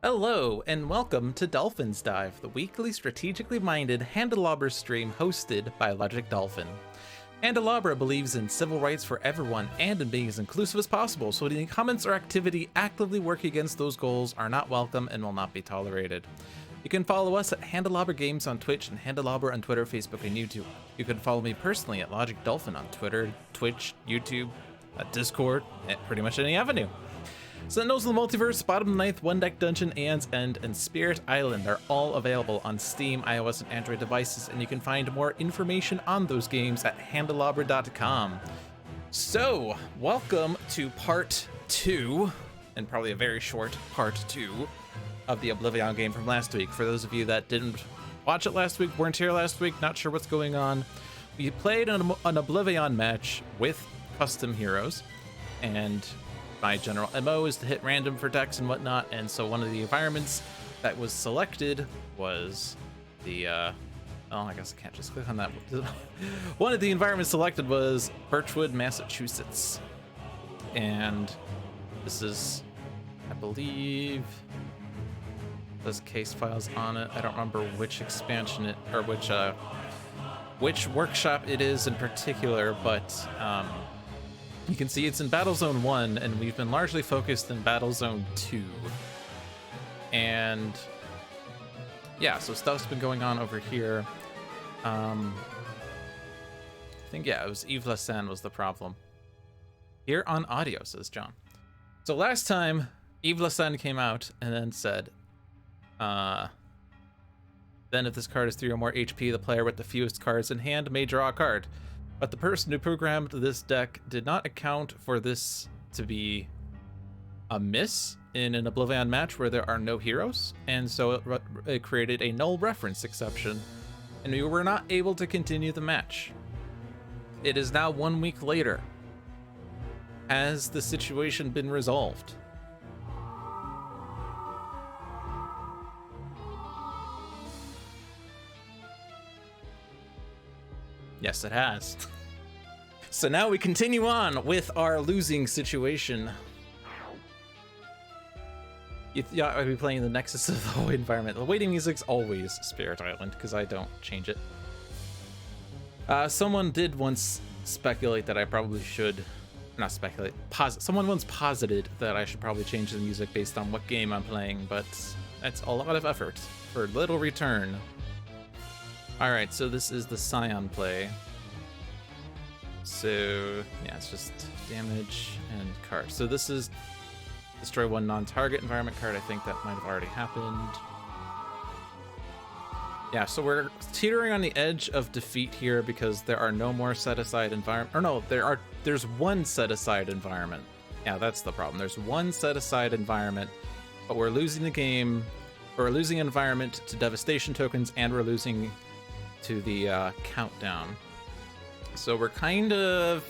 Hello, and welcome to Dolphin's Dive, the weekly strategically minded Handelabra stream hosted by Logic Dolphin. Handelabra believes in civil rights for everyone and in being as inclusive as possible, so any comments or activity actively working against those goals are not welcome and will not be tolerated. You can follow us at Handelabra Games on Twitch and Handelabra on Twitter, Facebook, and YouTube. You can follow me personally at Logic Dolphin on Twitter, Twitch, YouTube, Discord, at pretty much any avenue. Sentinels of the Multiverse, Bottom of the Ninth, One Deck Dungeon, Aeon's End, and Spirit Island are all available on Steam, iOS, and Android devices, and you can find more information on those games at Handelabra.com. So, welcome to part 2, and probably a very short part 2, of the OblivAeon game from last week. For those of you that didn't watch it last week, weren't here last week, not sure what's going on, we played an OblivAeon match with custom heroes, and my general MO is to hit random for decks and whatnot, and so one of the environments that was selected was the, oh, I guess I can't just click on that. One of the environments selected was Birchwood, Massachusetts. And this is, I believe, there's case files on it. I don't remember which expansion it, or which workshop it is in particular, but, you can see it's in Battle Zone 1, and we've been largely focused in Battle Zone 2. And yeah, so stuff's been going on over here. I think, yeah, it was Yves Lassen was the problem. Here on audio, says John. So last time, Yves Lassen came out and then said, then if this card is 3 or more HP, the player with the fewest cards in hand may draw a card. But the person who programmed this deck did not account for this to be a miss in an OblivAeon match where there are no heroes, and so it created a null reference exception, and we were not able to continue the match. It is now 1 week later. Has the situation been resolved? Yes, it has. So now we continue on with our losing situation. Yeah, I'll be playing the Nexus of the whole environment. The waiting music's always Spirit Island, because I don't change it. Someone did once speculate that I probably should... Not speculate. Someone once posited that I should probably change the music based on what game I'm playing, but that's a lot of effort for little return. Alright, so this is the Scion play. So, yeah, it's just damage and card. So this is destroy one non-target environment card. I think that might have already happened. Yeah, so we're teetering on the edge of defeat here because there are no more set-aside environment. Or no, there's one set-aside environment. Yeah, that's the problem. There's one set-aside environment, but we're losing the game. We're losing environment to devastation tokens, and we're losing to the countdown. So we're kind of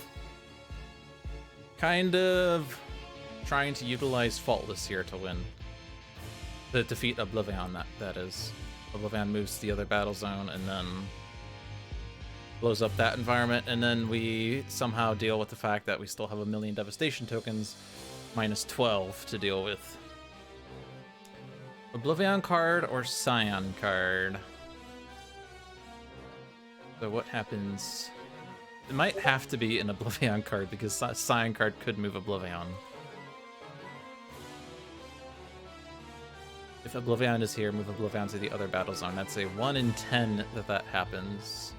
trying to utilize Faultless here to win. The defeat OblivAeon, that is. OblivAeon moves to the other battle zone and then blows up that environment, and then we somehow deal with the fact that we still have a million devastation tokens, minus 12 to deal with. OblivAeon card or Scion card? So what happens? It might have to be an OblivAeon card because Scion card could move OblivAeon. If OblivAeon is here, move OblivAeon to the other battle zone. That's a 1 in 10 that happens.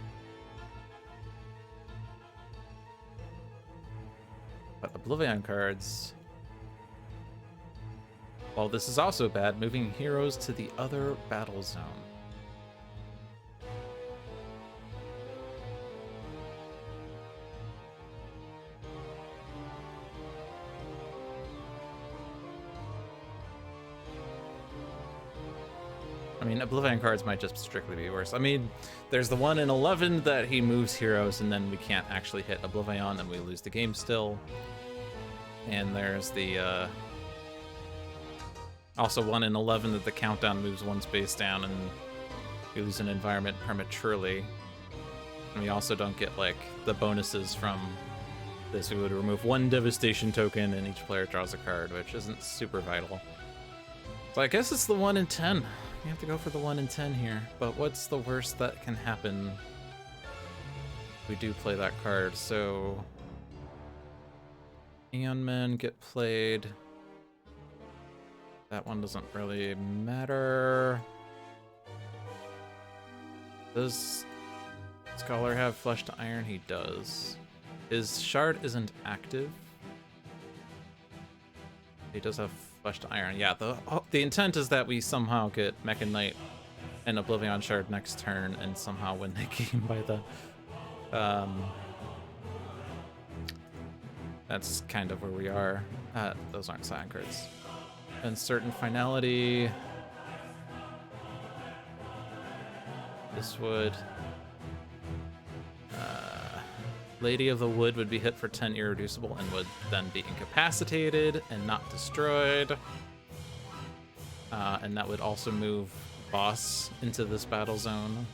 But OblivAeon cards... Well, this is also bad, moving heroes to the other battle zone. I mean, OblivAeon cards might just strictly be worse. I mean, there's the 1 in 11 that he moves heroes and then we can't actually hit OblivAeon and we lose the game still. And there's the, also 1 in 11 that the countdown moves 1 space down and we lose an environment prematurely. And we also don't get, like, the bonuses from this. We would remove 1 devastation token and each player draws a card, which isn't super vital. So I guess it's the 1 in 10. We have to go for the 1 in 10 here. But what's the worst that can happen? We do play that card, so Aeon Men get played. That one doesn't really matter. Does Scholar have Flesh to Iron? He does. His Shard isn't active. He does have Flesh to Iron. Yeah, the intent is that we somehow get Mecha Knight and OblivAeon Shard next turn and somehow win the game by the... that's kind of where we are. Those aren't Scion cards. Uncertain Finality. This would... Lady of the Wood would be hit for 10 irreducible and would then be incapacitated and not destroyed. And that would also move Boss into this battle zone.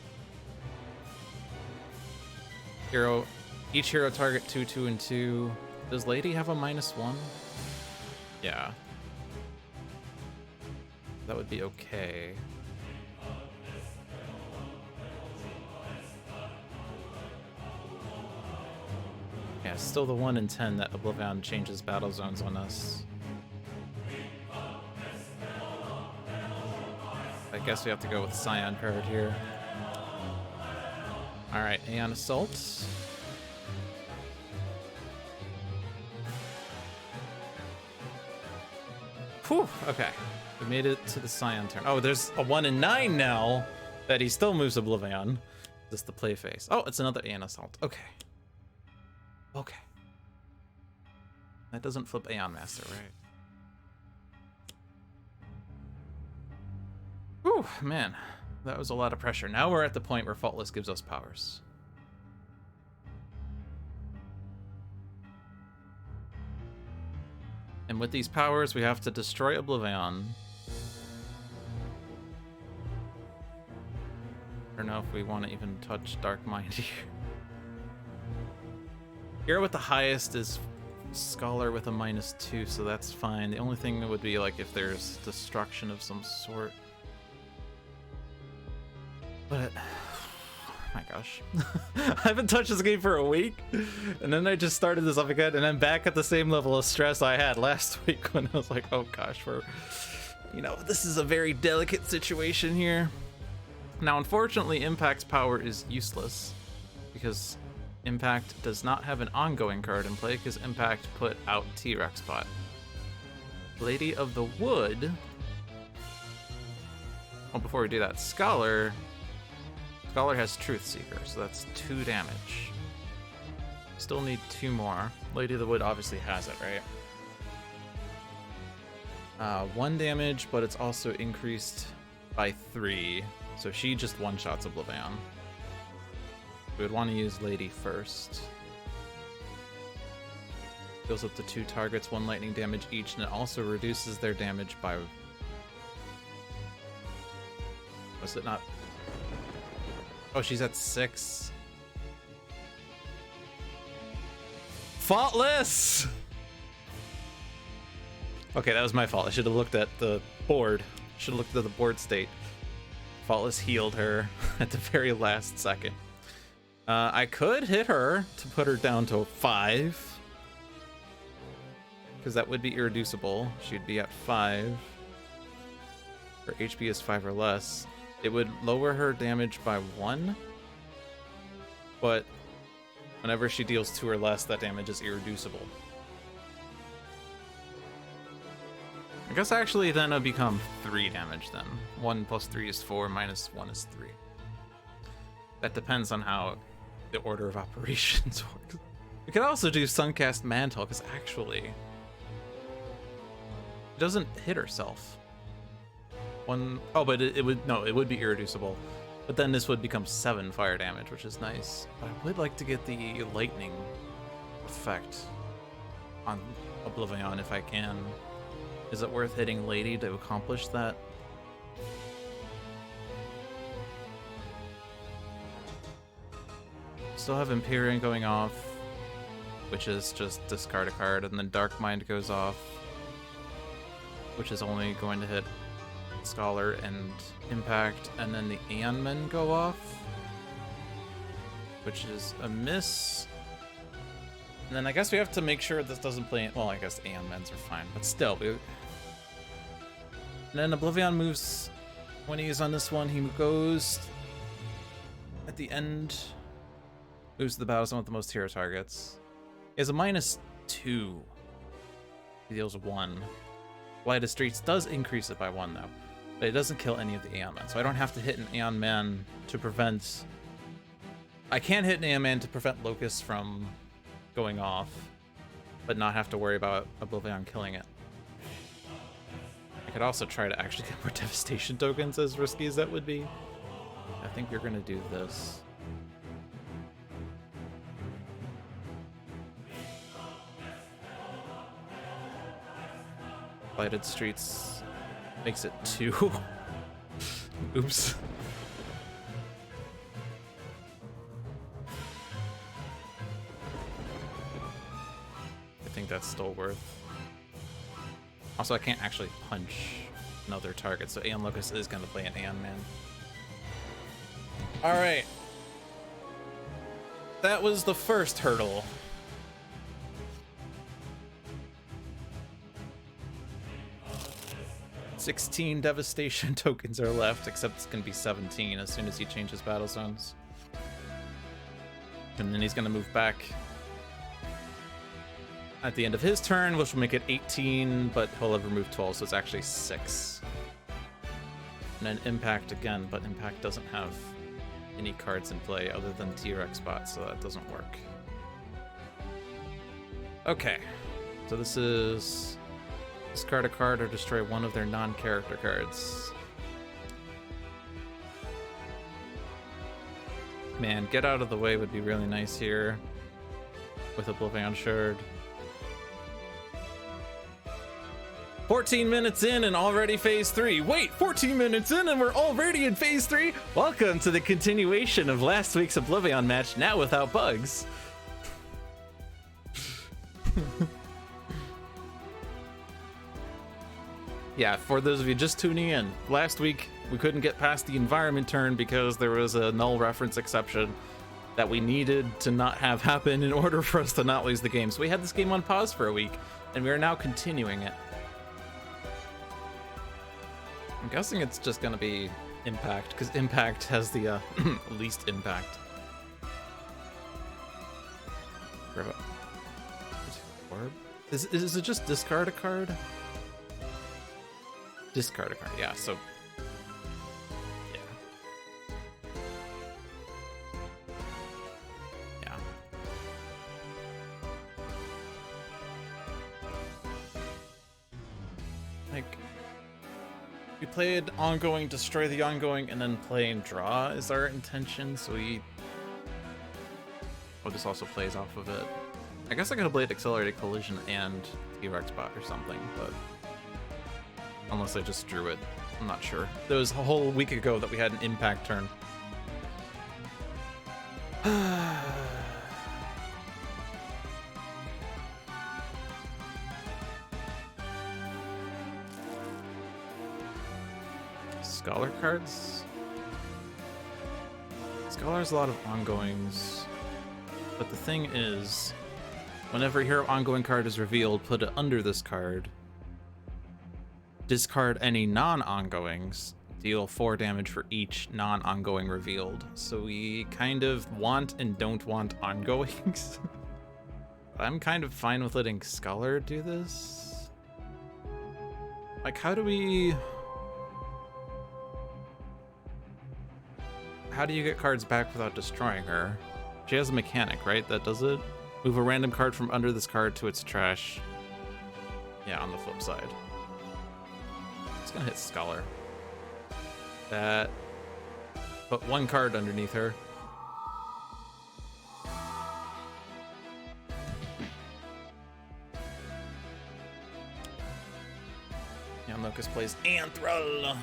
Each hero target 2, 2, and 2. Does Lady have a -1? Yeah. That would be okay. Yeah, still the 1 in 10 that OblivAeon changes battle zones on us. I guess we have to go with Scion card here. Alright, Aeon Assault. Whew, okay. We made it to the Scion turn. Oh, there's a 1 in 9 now that he still moves OblivAeon. Just the play phase. Oh, it's another Aeon Assault. Okay. Okay. That doesn't flip Aeon Master, right? Whew, man. That was a lot of pressure. Now we're at the point where Faultless gives us powers. And with these powers, we have to destroy OblivAeon. I don't know if we want to even touch Dark Mind here. Hero with the highest is Scholar with a -2, so that's fine. The only thing that would be like if there's destruction of some sort. But, my gosh. I haven't touched this game for a week, and then I just started this up again, and I'm back at the same level of stress I had last week when I was like, oh gosh, this is a very delicate situation here. Now, unfortunately, Impact's power is useless, because Impact does not have an ongoing card in play, because Impact put out T-Rex Bot. Lady of the Wood... Well, before we do that, Scholar has Truth Seeker, so that's 2 damage. Still need 2 more. Lady of the Wood obviously has it, right? 1 damage, but it's also increased by 3, so she just one-shots OblivAeon. We would want to use Lady first. Goes up to 2 targets, 1 lightning damage each, and it also reduces their damage by... Was it not... Oh, she's at 6. Faultless! Okay, that was my fault. I should have looked at the board. Should have looked at the board state. Faultless healed her at the very last second. I could hit her to put her down to 5. Because that would be irreducible. She'd be at 5. Her HP is 5 or less. It would lower her damage by 1, but whenever she deals 2 or less, that damage is irreducible. I guess actually then it'll become 3 damage then. 1 plus 3 is 4, minus 1 is 3. That depends on how the order of operations works. We could also do Suncast Mantle, because actually, it doesn't hit herself. But it would be irreducible. But then this would become 7 fire damage, which is nice. But I would like to get the lightning effect on OblivAeon if I can. Is it worth hitting Lady to accomplish that? Still have Empyrean going off, which is just discard a card, and then Dark Mind goes off, which is only going to hit Scholar and Impact, and then the Aeon Men go off, which is a miss. And then I guess we have to make sure this doesn't play. Well, I guess Aeon Men's are fine, but still. And then OblivAeon moves when he's on this one. He goes at the end, moves to the battle zone with the most hero targets. He has a -2. He deals 1. Light of Streets does increase it by 1 though, but it doesn't kill any of the Aeon Men, so I don't have to hit an Aeon Man to prevent. I can hit an Aeon Man to prevent Locust from going off, but not have to worry about OblivAeon killing it. I could also try to actually get more devastation tokens, as risky as that would be. I think you're gonna do this. Lighted Streets makes it 2. Oops. I think that's still worth. Also, I can't actually punch another target, so Aeon Locust is going to play an Aeon Man. Alright. That was the first hurdle. "16 devastation tokens are left, except it's going to be 17 as soon as he changes battle zones. And then he's going to move back at the end of his turn, which will make it 18, but he'll have removed 12, so it's actually 6. And then Impact again, but Impact doesn't have any cards in play other than T-Rex bot, so that doesn't work. Okay, so this is discard a card or destroy one of their non-character cards. Man, get out of the way would be really nice here with OblivAeon Shard. 14 minutes in and already phase 3. Wait, 14 minutes in and we're already in phase 3? Welcome to the continuation of last week's OblivAeon match, now without bugs. Yeah, for those of you just tuning in, last week we couldn't get past the environment turn because there was a null reference exception that we needed to not have happen in order for us to not lose the game. So we had this game on pause for a week, and we are now continuing it. I'm guessing it's just gonna be Impact, because Impact has the least impact. Is it just discard a card? Discard a card, yeah, so... Yeah. Yeah. Like... We played ongoing, destroy the ongoing, and then play and draw is our intention, so we... Oh, this also plays off of it. I guess I could have played Accelerated Collision and T-Rex bot or something, but... Unless I just drew it. I'm not sure. There was a whole week ago that we had an impact turn. Scholar cards? Scholar has a lot of ongoings. But the thing is, whenever a hero ongoing card is revealed, put it under this card. Discard any non-ongoings, deal 4 damage for each non-ongoing revealed. So we kind of want and don't want ongoings. I'm kind of fine with letting Scholar do this. Like, how do you get cards back without destroying her? She has a mechanic, right? That does it? Move a random card from under this card to its trash. Yeah, on the flip side. It's gonna hit Scholar. That. Put 1 card underneath her. Locust plays Anthrall.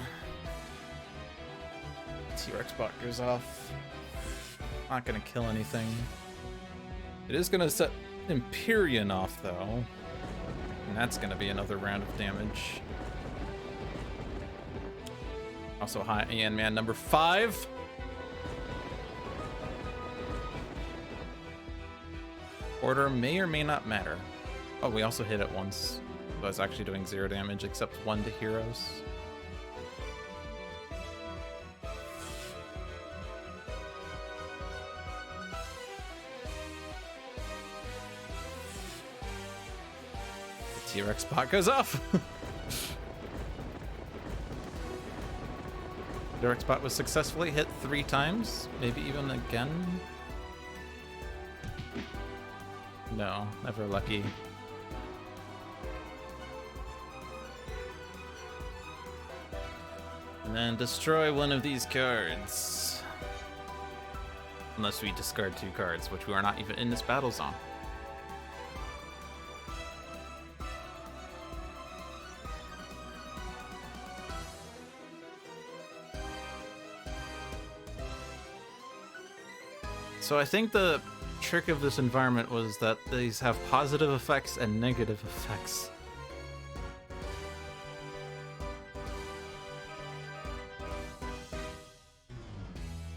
T-Rex bot goes off. Not gonna kill anything. It is gonna set Empyrean off though. And that's gonna be another round of damage. Also high Ian Man number 5. Order may or may not matter. Oh, we also hit it once. So I was actually doing 0 damage except 1 to heroes. The T-Rex bot goes off. T-Rex bot was successfully hit 3 times, maybe even again. No, never lucky. And then destroy one of these cards. Unless we discard 2 cards, which we are not even in this battle zone. So I think the trick of this environment was that these have positive effects and negative effects.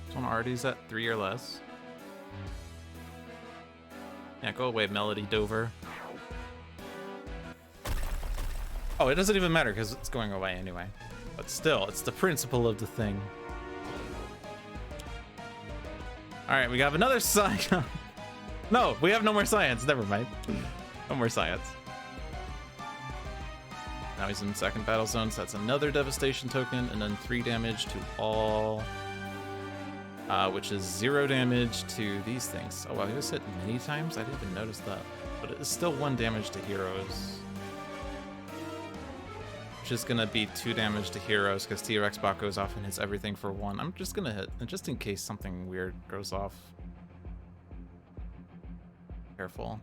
This one already's at 3 or less. Yeah, go away, Melody Dover. Oh, it doesn't even matter because it's going away anyway. But still, it's the principle of the thing. Alright, we have another science. No, we have no more science. Never mind. No more science. Now he's in second battle zone, so that's another devastation token, and then 3 damage to all. Which is 0 damage to these things. Oh wow, he was hit many times? I didn't even notice that. But it is still 1 damage to heroes. Which is gonna be 2 damage to heroes because T-Rex bot goes off and hits everything for 1. I'm just gonna hit, just in case something weird goes off. Careful.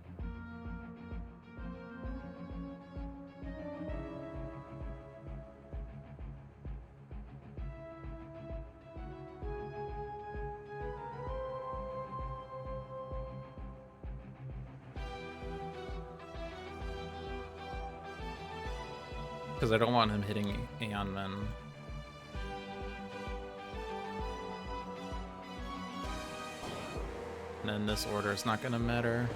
Because I don't want him hitting Aeon Men. And then this order is not gonna matter.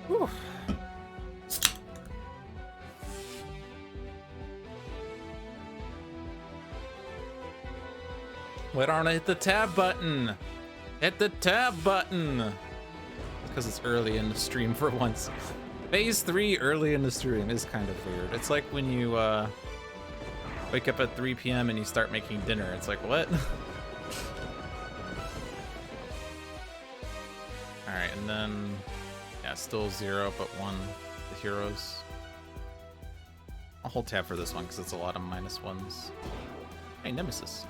Whew. Why don't I hit the tab button? Hit the tab button! It's because it's early in the stream for once. Phase 3 early in the stream is kind of weird. It's like when you wake up at 3 p.m. and you start making dinner. It's like, what? Alright, and then... yeah, still 0, but 1 the heroes. I'll hold tab for this one because it's a lot of -1s. Hey, Nemesis.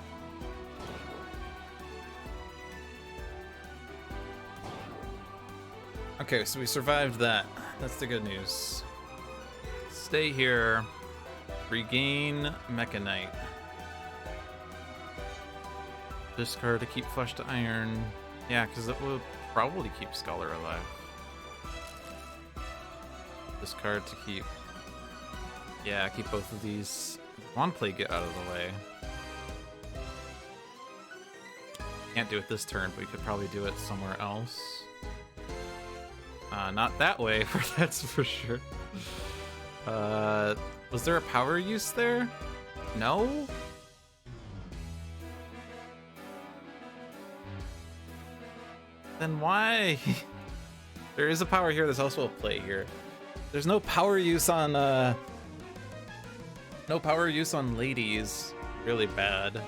Okay, so we survived that. That's the good news. Stay here. Regain Mechanite. Discard to keep Flesh to Iron. Yeah, because it will probably keep Scholar alive. Discard to keep... yeah, keep both of these. Wand Plague get out of the way. Can't do it this turn, but we could probably do it somewhere else. Not that way, that's for sure. Was there a power use there? No? Then why? There is a power here, there's also a play here. There's no power use on, no power use on ladies. Really bad.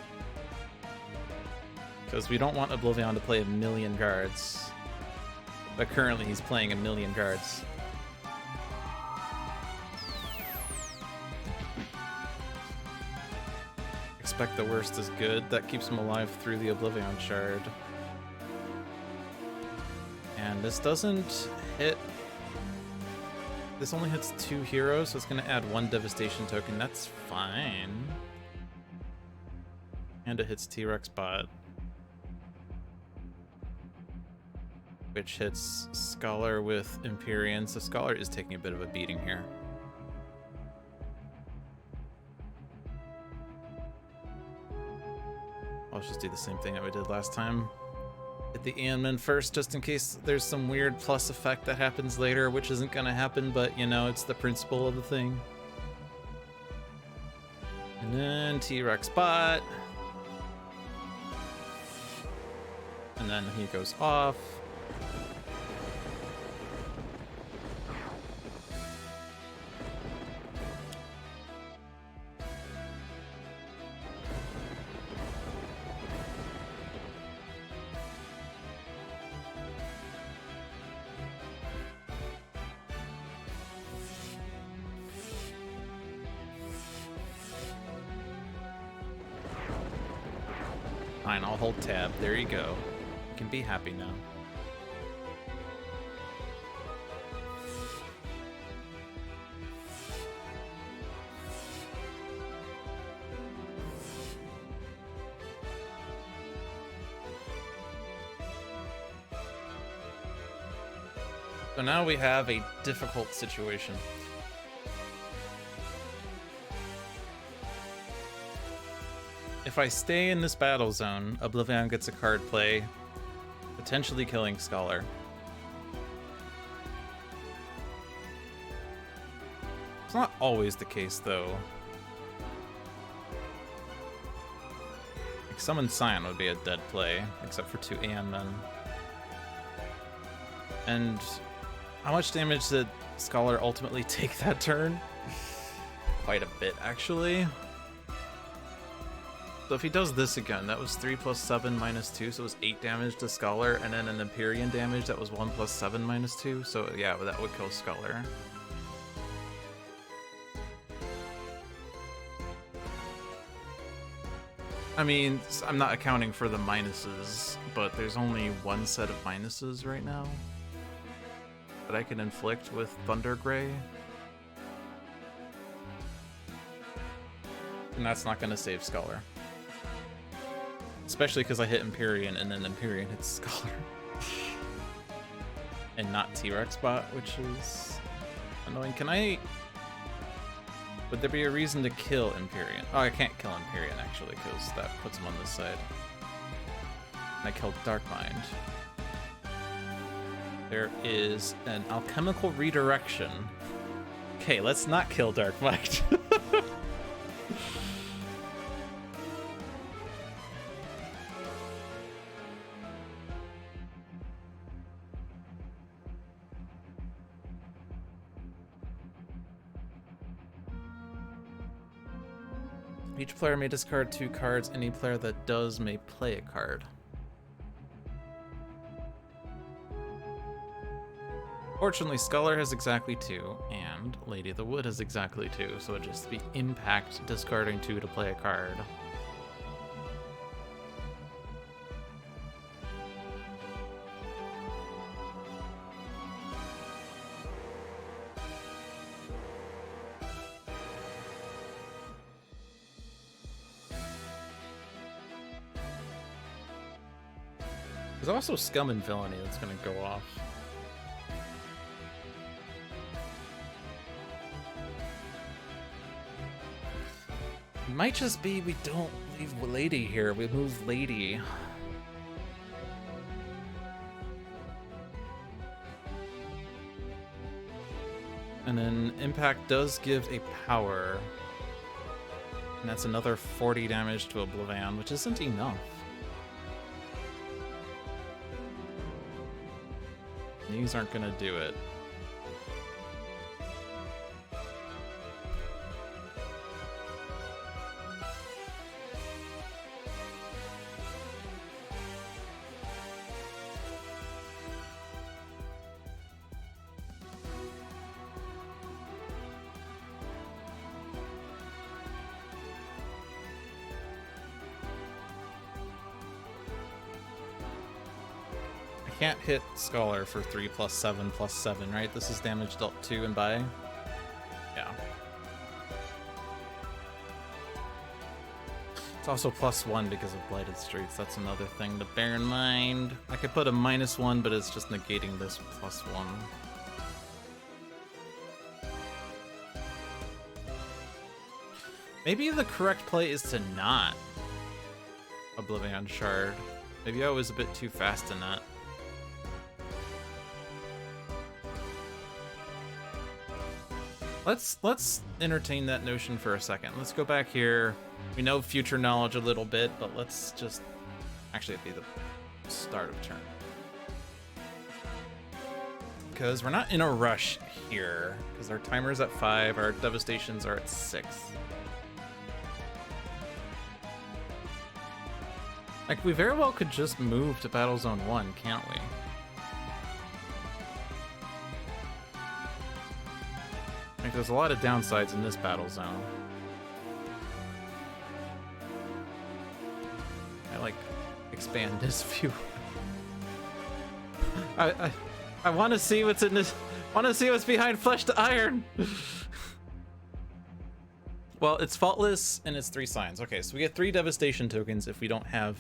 Because we don't want OblivAeon to play 1,000,000 cards. But currently he's playing 1,000,000 cards. Expect the worst is good. That keeps him alive through the OblivAeon shard. And this doesn't hit This only hits 2 heroes, so it's going to add 1 devastation token. That's fine. And it hits T-Rex bot, which hits Scholar with Empyrean. So Scholar is taking a bit of a beating here. I'll just do the same thing that we did last time. Hit the Aeonman first, just in case there's some weird plus effect that happens later, which isn't going to happen, but, you know, it's the principle of the thing. And then T-Rex bot. And then he goes off. Fine, I'll hold tab. There you go. You can be happy now. So now we have a difficult situation. If I stay in this battle zone, OblivAeon gets a card play, potentially killing Scholar. It's not always the case, though. Like, Summon Scion would be a dead play, except for 2 Aeonmen. And how much damage did Scholar ultimately take that turn? Quite a bit, actually. So if he does this again, that was 3 + 7 - 2, so it was 8 damage to Scholar, and then an Empyrean damage that was 1 + 7 - 2, so yeah, that would kill Scholar. I mean, I'm not accounting for the minuses, but there's only one set of minuses right now that I can inflict with Thunder Gray. And that's not going to save Scholar. Especially because I hit Empyrean and then Empyrean hits Scholar. And not T-Rex bot, which is annoying. Can I... Would there be a reason to kill Empyrean? Oh, I can't kill Empyrean, actually, because that puts him on this side. And I killed Darkmind. There is an alchemical redirection. Okay, let's not kill Darkmind. Each player may discard 2 cards. Any player that does may play a card. Fortunately, Scholar has exactly 2, and Lady of the Wood has exactly 2, so it'd just be impact discarding 2 to play a card. There's also Scum and Villainy that's going to go off. It might just be we don't leave Lady here, we move Lady. And then Impact does give a power. And that's another 40 damage to OblivAeon, which isn't enough. These aren't gonna do it. I can't hit Scholar for 3+7/+7, right? This is damage dealt 2 and by. Yeah. It's also +1 because of Blighted Streets. That's another thing to bear in mind. I could put a -1, but it's just negating this +1. Maybe the correct play is to not OblivAeon Shard. Maybe I was a bit too fast in that. Let's entertain that notion for a second. Let's go back here. We know future knowledge a little bit, but let's just... Actually, it'd be the start of turn. Because we're not in a rush here, because our timer's at 5, our devastations are at 6. Like, we very well could just move to Battle Zone 1, can't we? Like, there's a lot of downsides in this battle zone. I like expand this view. I want to see what's in this. Want to see what's behind Flesh to Iron. Well, it's faultless and it's 3 signs. Okay, so we get 3 devastation tokens if we don't have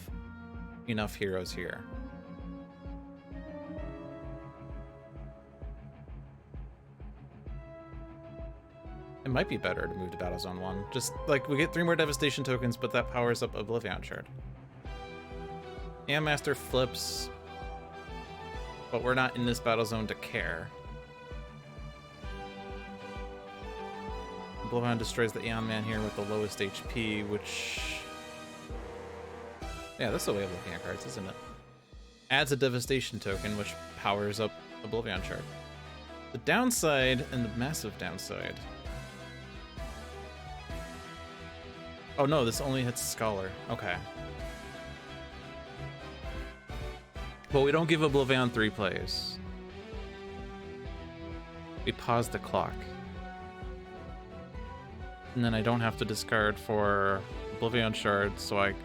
enough heroes here. It might be better to move to Battle Zone 1. Just, like, we get 3 more devastation tokens, but that powers up OblivAeon Shard. Master flips, but we're not in this battle zone to care. OblivAeon destroys the Aeon Man here with the lowest HP, which... Yeah, that's the way of looking at cards, isn't it? Adds a devastation token, which powers up OblivAeon Shard. The downside, and the massive downside... Oh no, this only hits Scholar. Okay. But we don't give OblivAeon 3 plays. We pause the clock. And then I don't have to discard for OblivAeon Shard, so I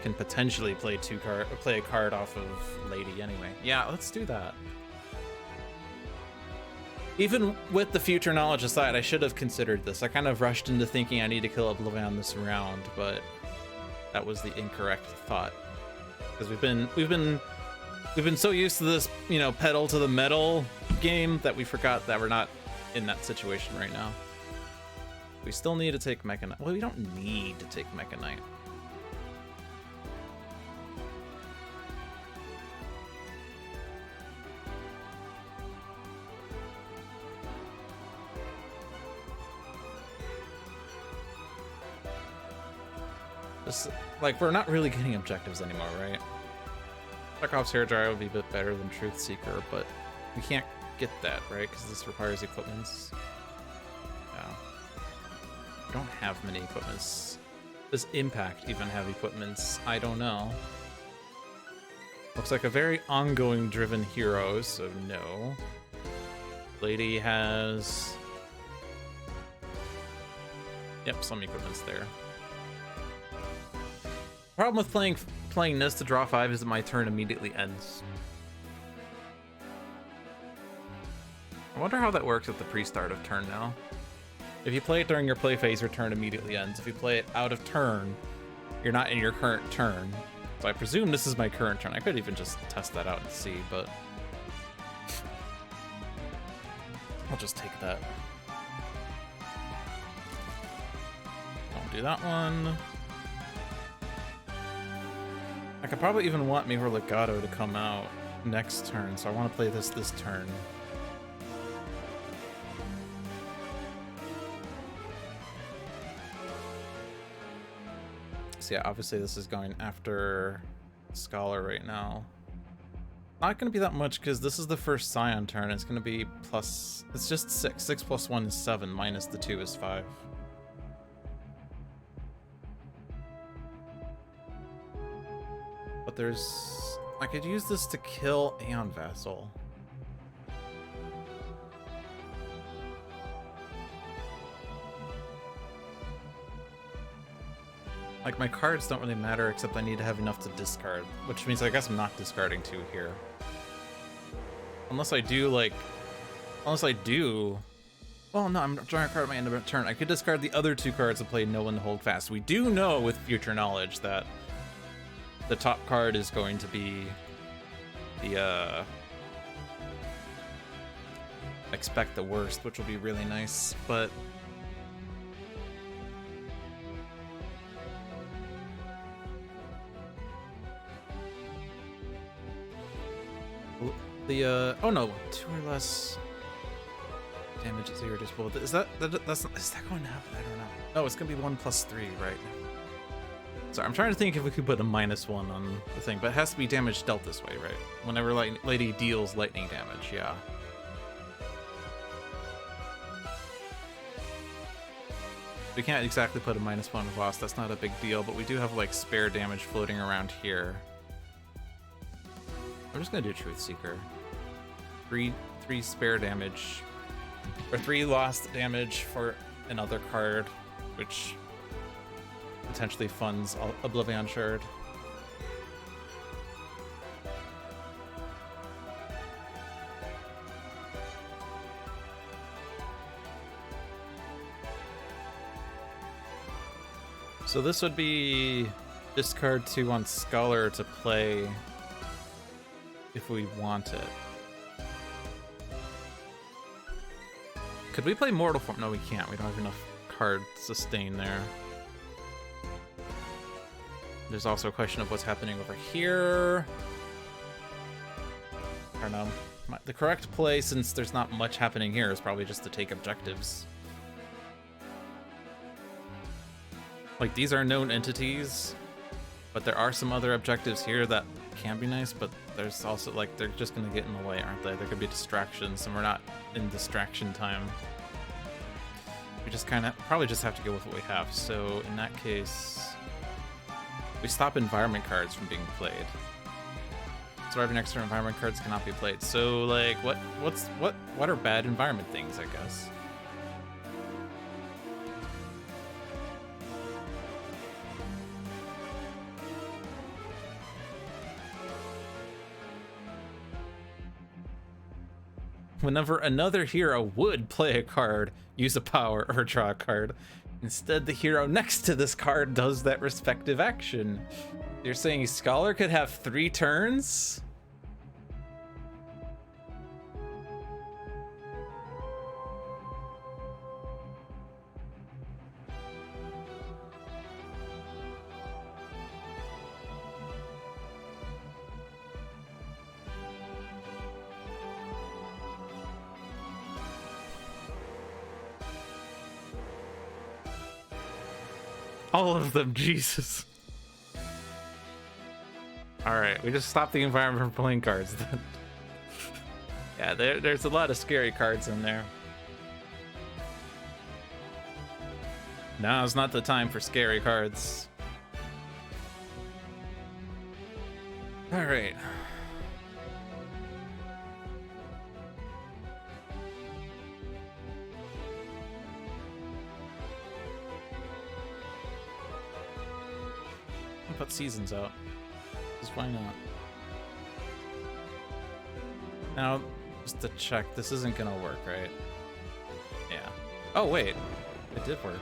can potentially play a card off of Lady anyway. Yeah, let's do that. Even with the future knowledge aside, I should have considered this. I kind of rushed into thinking I need to kill OblivAeon this round, but that was the incorrect thought. Because we've been so used to this, you know, pedal to the metal game that we forgot that we're not in that situation right now. We still need to take Mecha Knight. Well, we don't need to take Mecha Knight. Just, like, we're not really getting objectives anymore, right? Chekhov's Hairdryer would be a bit better than Truth Seeker, but we can't get that, right? Because this requires equipments. Yeah. We don't have many equipments. Does Impact even have equipments? I don't know. Looks like a very ongoing driven hero, so no. Lady has... Yep, some equipments there. Problem with playing this to draw 5 is that my turn immediately ends. I wonder how that works at the pre-start of turn now. If you play it during your play phase, your turn immediately ends. If you play it out of turn, you're not in your current turn. So I presume this is my current turn. I could even just test that out and see, but... I'll just take that. Don't do that one. I could probably even want Mihor Legato to come out next turn, so I want to play this turn. So yeah, obviously this is going after Scholar right now. Not going to be that much because this is the first Scion turn. It's going to be plus... It's just 6. 6 plus 1 is 7, minus the 2 is 5. But there's... I could use this to kill Aeon Vassal. Like, my cards don't really matter, except I need to have enough to discard, which means I guess I'm not discarding 2 here. Unless I do, like... Unless I do... Well, no, I'm drawing a card at my end of a turn. I could discard the other 2 cards and play No One to Hold Fast. We do know with Future Knowledge that the top card is going to be the, Expect the Worst, which will be really nice, but... oh no, 2 or less damage is irreducible. Is that going to happen? I don't know. No, it's gonna be 1+3, right? Sorry, I'm trying to think if we could put a -1 on the thing, but it has to be damage dealt this way, right? Whenever lady deals lightning damage, yeah. We can't exactly put a -1 across, that's not a big deal, but we do have like spare damage floating around here. I'm just gonna do Truth Seeker. 3 spare damage, or 3 lost damage for another card, which potentially funds OblivAeon Shard. So this would be discard 2 on Scholar to play if we want it. Could we play Mortal Form? No, we can't. We don't have enough card sustain there. There's also a question of what's happening over here. I don't know. The correct play, since there's not much happening here, is probably just to take objectives. Like, these are known entities, but there are some other objectives here that can be nice, but there's also, like, they're just gonna get in the way, aren't they? There could be distractions, and we're not in distraction time. We just kind of probably just have to go with what we have. So in that case, we stop environment cards from being played. Surviving next turn environment cards cannot be played. So like, what are bad environment things, I guess? Whenever another hero would play a card, use a power, or draw a card, instead the hero next to this card does that respective action. You're saying Scholar could have 3 turns? All of them, Jesus. Alright, we just stopped the environment from playing cards then. Yeah, there's a lot of scary cards in there. Now's not the time for scary cards. Alright. Put Seasons out. Just why not? Now, just to check, this isn't gonna work, right? Yeah. Oh, wait. It did work.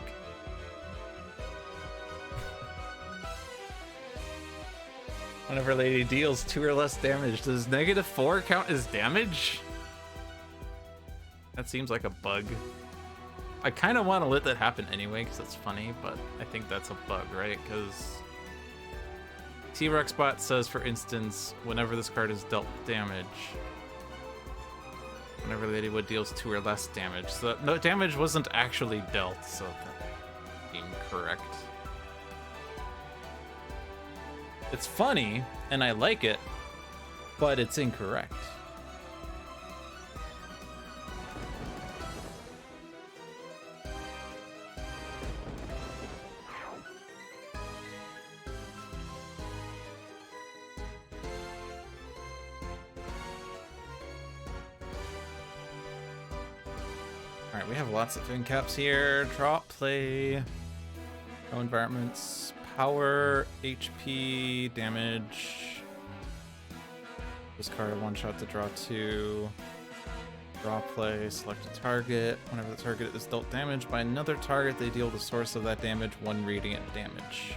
Whenever lady deals 2 or less damage, does -4 count as damage? That seems like a bug. I kind of want to let that happen anyway, because it's funny, but I think that's a bug, right? Because T-Rex bot says, for instance, whenever this card is dealt damage, whenever Lady Wood deals 2 or less damage. So no damage wasn't actually dealt, so that's incorrect. It's funny, and I like it, but it's incorrect. Alright, we have lots of fin caps here. Drop, play, no environments, power, HP, damage. This card one shot to draw 2. Draw play, select a target. Whenever the target is dealt damage by another target, they deal the source of that damage one radiant damage.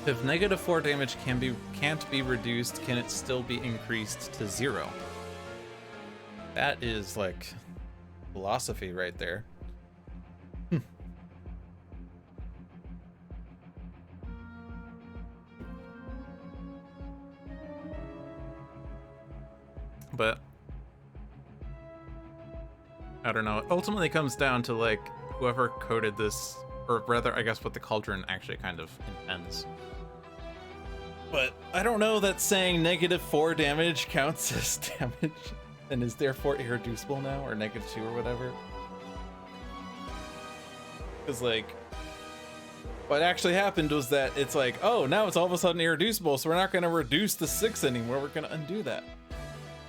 If -4 damage can't be reduced, can it still be increased to 0? That is like philosophy right there. But I don't know. It ultimately comes down to like whoever coded this, or rather, I guess what the cauldron actually kind of intends. But I don't know that saying -4 damage counts as damage and is therefore irreducible now, or -2 or whatever. Because, like, what actually happened was that it's like, oh, now it's all of a sudden irreducible, so we're not going to reduce the 6 anymore, we're going to undo that.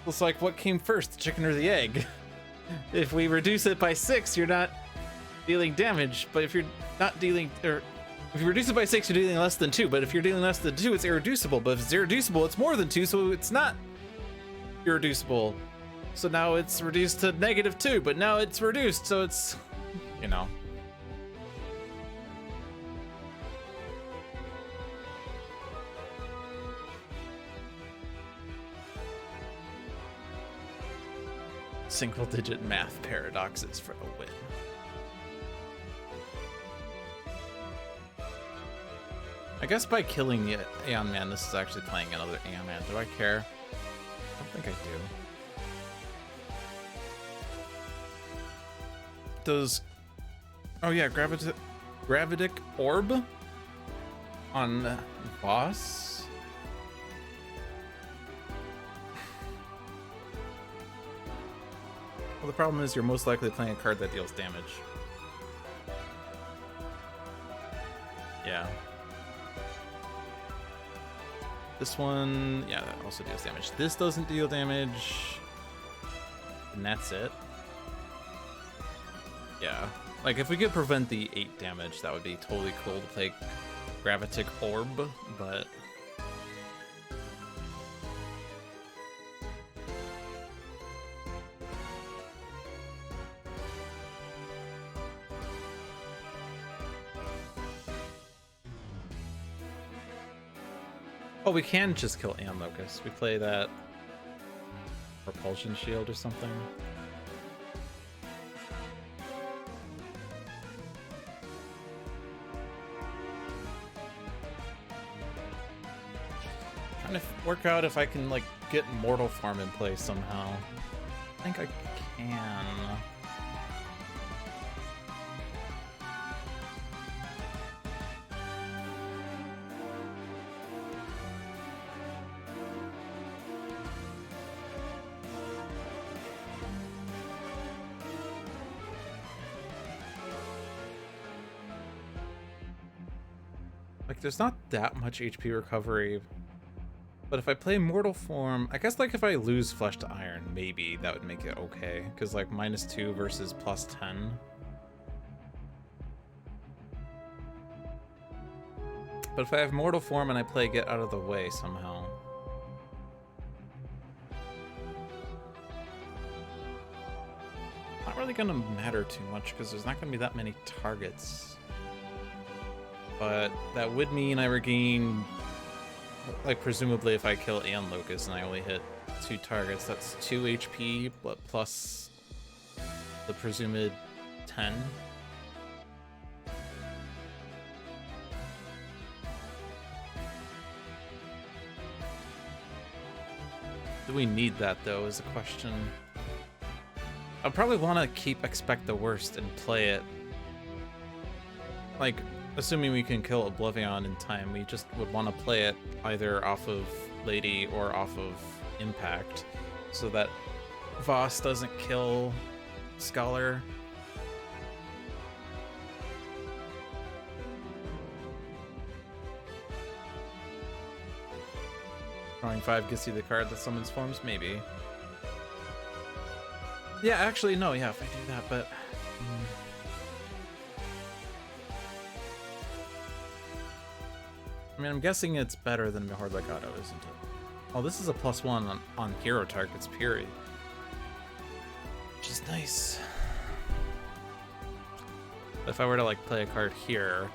It's like, what came first, the chicken or the egg? If we reduce it by 6, you're not dealing damage, but if you're not dealing, or if you reduce it by 6, you're dealing less than 2, but if you're dealing less than 2, it's irreducible, but if it's irreducible, it's more than 2, so it's not irreducible. So now it's reduced to -2, but now it's reduced, so it's, you know. Single-digit math paradoxes for the win. I guess by killing the Aeon Man, this is actually playing another Aeon Man. Do I care? I don't think I do. Does... Oh yeah, Gravitic Orb on boss? Well, the problem is you're most likely playing a card that deals damage. Yeah. This one, yeah, that also deals damage. This doesn't deal damage. And that's it. Yeah. Like, if we could prevent the 8 damage, that would be totally cool to play Gravitic Orb, but... Oh, we can just kill Aeon Locust. We play that Repulsion Shield or something. Trying to work out if I can, like, get Mortal Farm in place somehow. I think I can. Like, there's not that much HP recovery, but if I play Mortal Form, I guess, like, if I lose Flesh to Iron, maybe that would make it okay, because, like, -2 versus +10. But if I have Mortal Form and I play Get Out of the Way somehow... Not really gonna matter too much, because there's not gonna be that many targets. But that would mean I regain, like, presumably if I kill Aeon Locust and I only hit 2 targets, that's 2 HP, but plus the presumed 10. Do we need that, though, is the question. I'd probably want to expect the worst and play it. Like, assuming we can kill OblivAeon in time, we just would want to play it either off of Lady or off of Impact, so that Voss doesn't kill Scholar. Drawing 5 gets you the card that summons forms? Maybe. Yeah, actually, no, yeah, if I do that, but... I mean, I'm guessing it's better than Horde Legato, isn't it? Oh, this is a +1 on hero targets, period. Which is nice. If I were to, like, play a card here...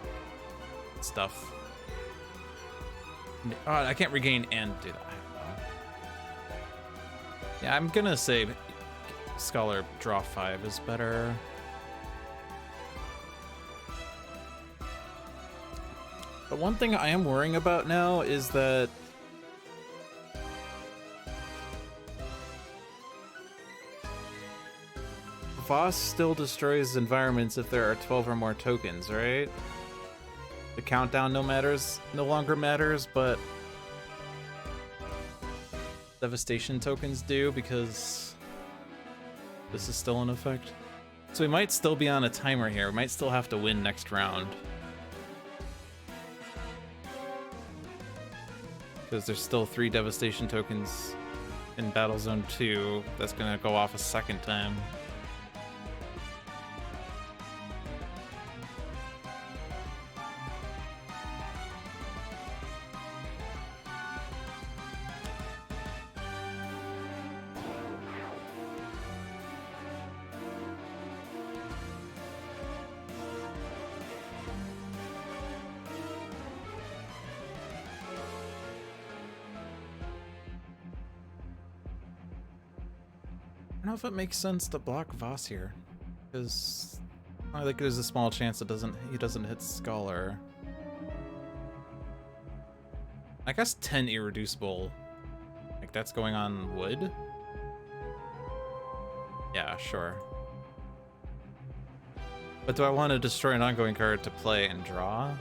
stuff... Oh, I can't regain and do that. Yeah, I'm gonna say Scholar draw 5 is better. But one thing I am worrying about now is that Voss still destroys environments if there are 12 or more tokens, right? The countdown no longer matters, but devastation tokens do because this is still in effect. So we might still be on a timer here. We might still have to win next round. Because there's still 3 devastation tokens in Battle Zone 2. That's gonna go off a second time. I don't know if it makes sense to block Voss here, because I think there's a small chance it he doesn't hit Scholar. I guess 10 irreducible, like that's going on wood? Yeah, sure. But do I want to destroy an ongoing card to play and draw?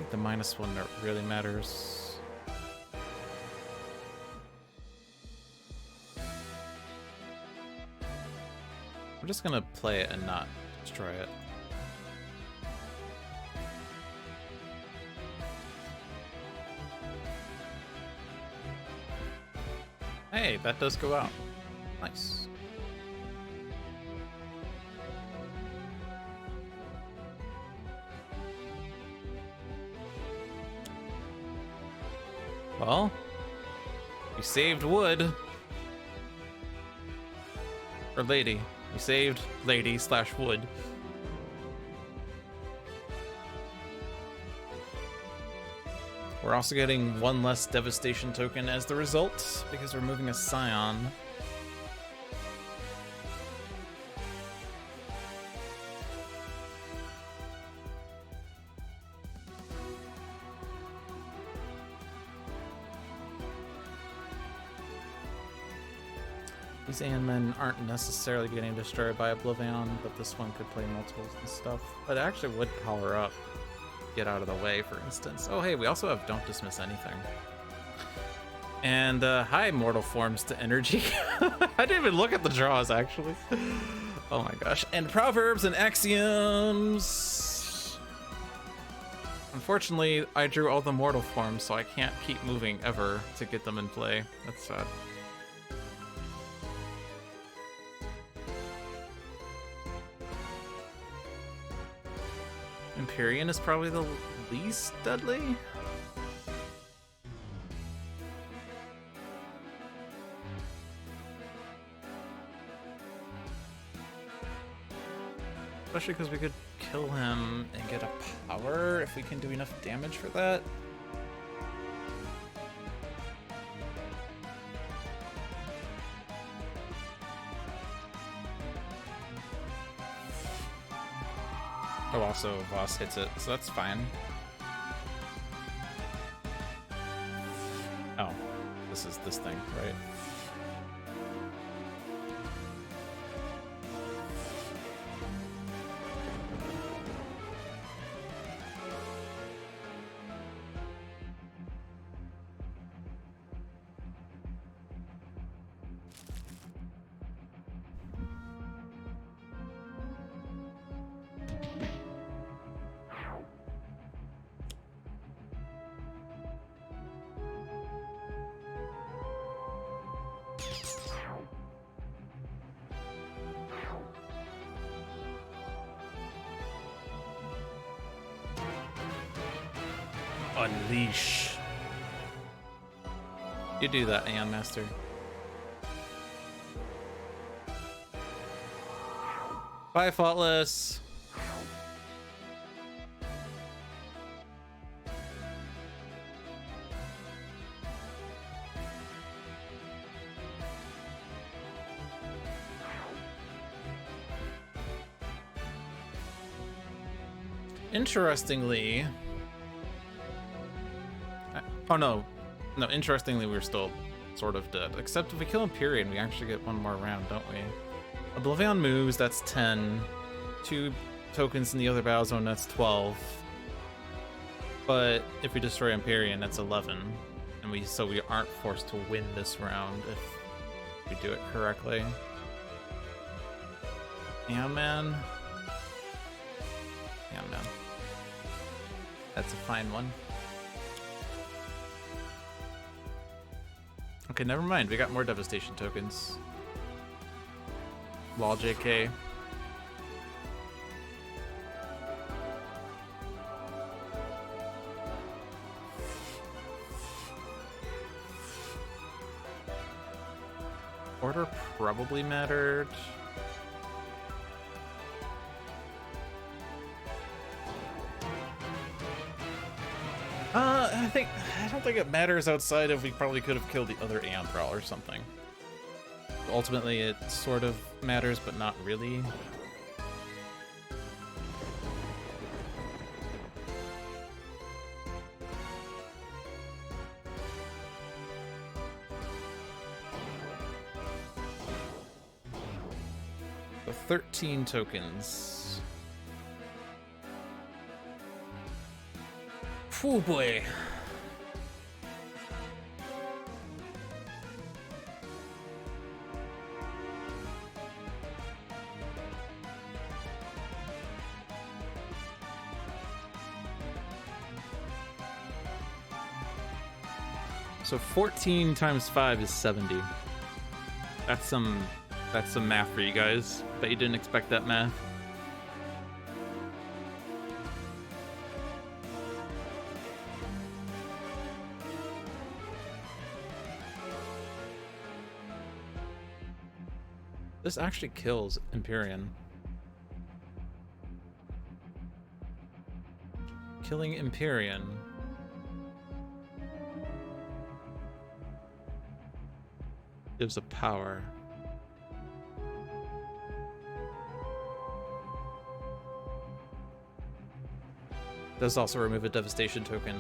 The -1 that really matters. I'm just gonna play it and not destroy it. Hey, that does go out. Nice. Well, we saved wood. Or lady. We saved lady/wood. We're also getting 1 less devastation token as the result, because we're moving a Scion. These Aeon aren't necessarily getting destroyed by OblivAeon, but this one could play multiples and stuff. But it actually would power up, get out of the way, for instance. Oh hey, we also have Don't Dismiss Anything. And hi, Mortal Forms to Energy. I didn't even look at the draws, actually. Oh my gosh. And Proverbs and Axioms. Unfortunately, I drew all the Mortal Forms, so I can't keep moving ever to get them in play. That's sad. Empyrean is probably the least deadly. Especially because we could kill him and get a power if we can do enough damage for that. Oh, also Voss hits it, so that's fine. Oh, this is this thing, right? Unleash. You do that, Aeon Master. Bye, Faultless. Interestingly, interestingly, we're still sort of dead. Except if we kill Empyrean, we actually get one more round, don't we? OblivAeon moves, that's 10. 2 tokens in the other battle zone, that's 12. But if we destroy Empyrean, that's 11. And so we aren't forced to win this round if we do it correctly. Yeah, man. Yeah, man. That's a fine one. Okay, never mind. We got more devastation tokens. Lol JK. Order probably mattered. I don't think it matters outside of we probably could have killed the other Aeon Prowl or something. Ultimately, it sort of matters, but not really. So 13 tokens. Oh boy. So 14 times 5 is 70. That's some math for you guys. Bet you didn't expect that math. This actually kills Empyrean. Killing Empyrean. Gives a power. Does also remove a devastation token.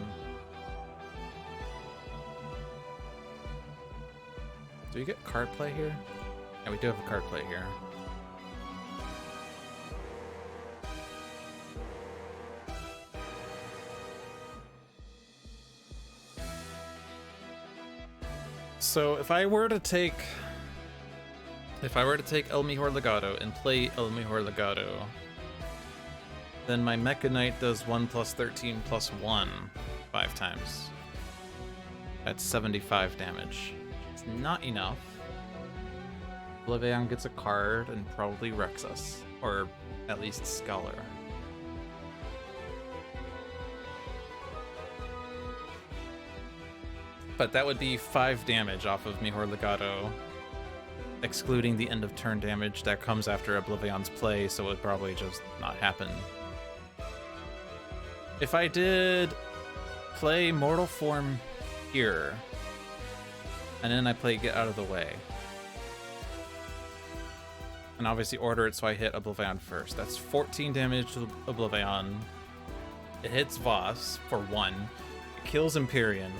Do we get card play here? Yeah, we do have a card play here. So if I were to take El Mejor Legado and play El Mejor Legado, then my Mecha Knight does 1 plus 13 plus 1 5 times. That's 75 damage. It's not enough. OblivAeon gets a card and probably wrecks us, or at least Scholar. But that would be 5 damage off of Mejor Legado, excluding the end of turn damage that comes after OblivAeon's play, so it would probably just not happen. If I did play Mortal Form here, and then I play Get Out of the Way, and obviously order it so I hit OblivAeon first, that's 14 damage to OblivAeon. It hits Voss for 1. It kills Empyrean.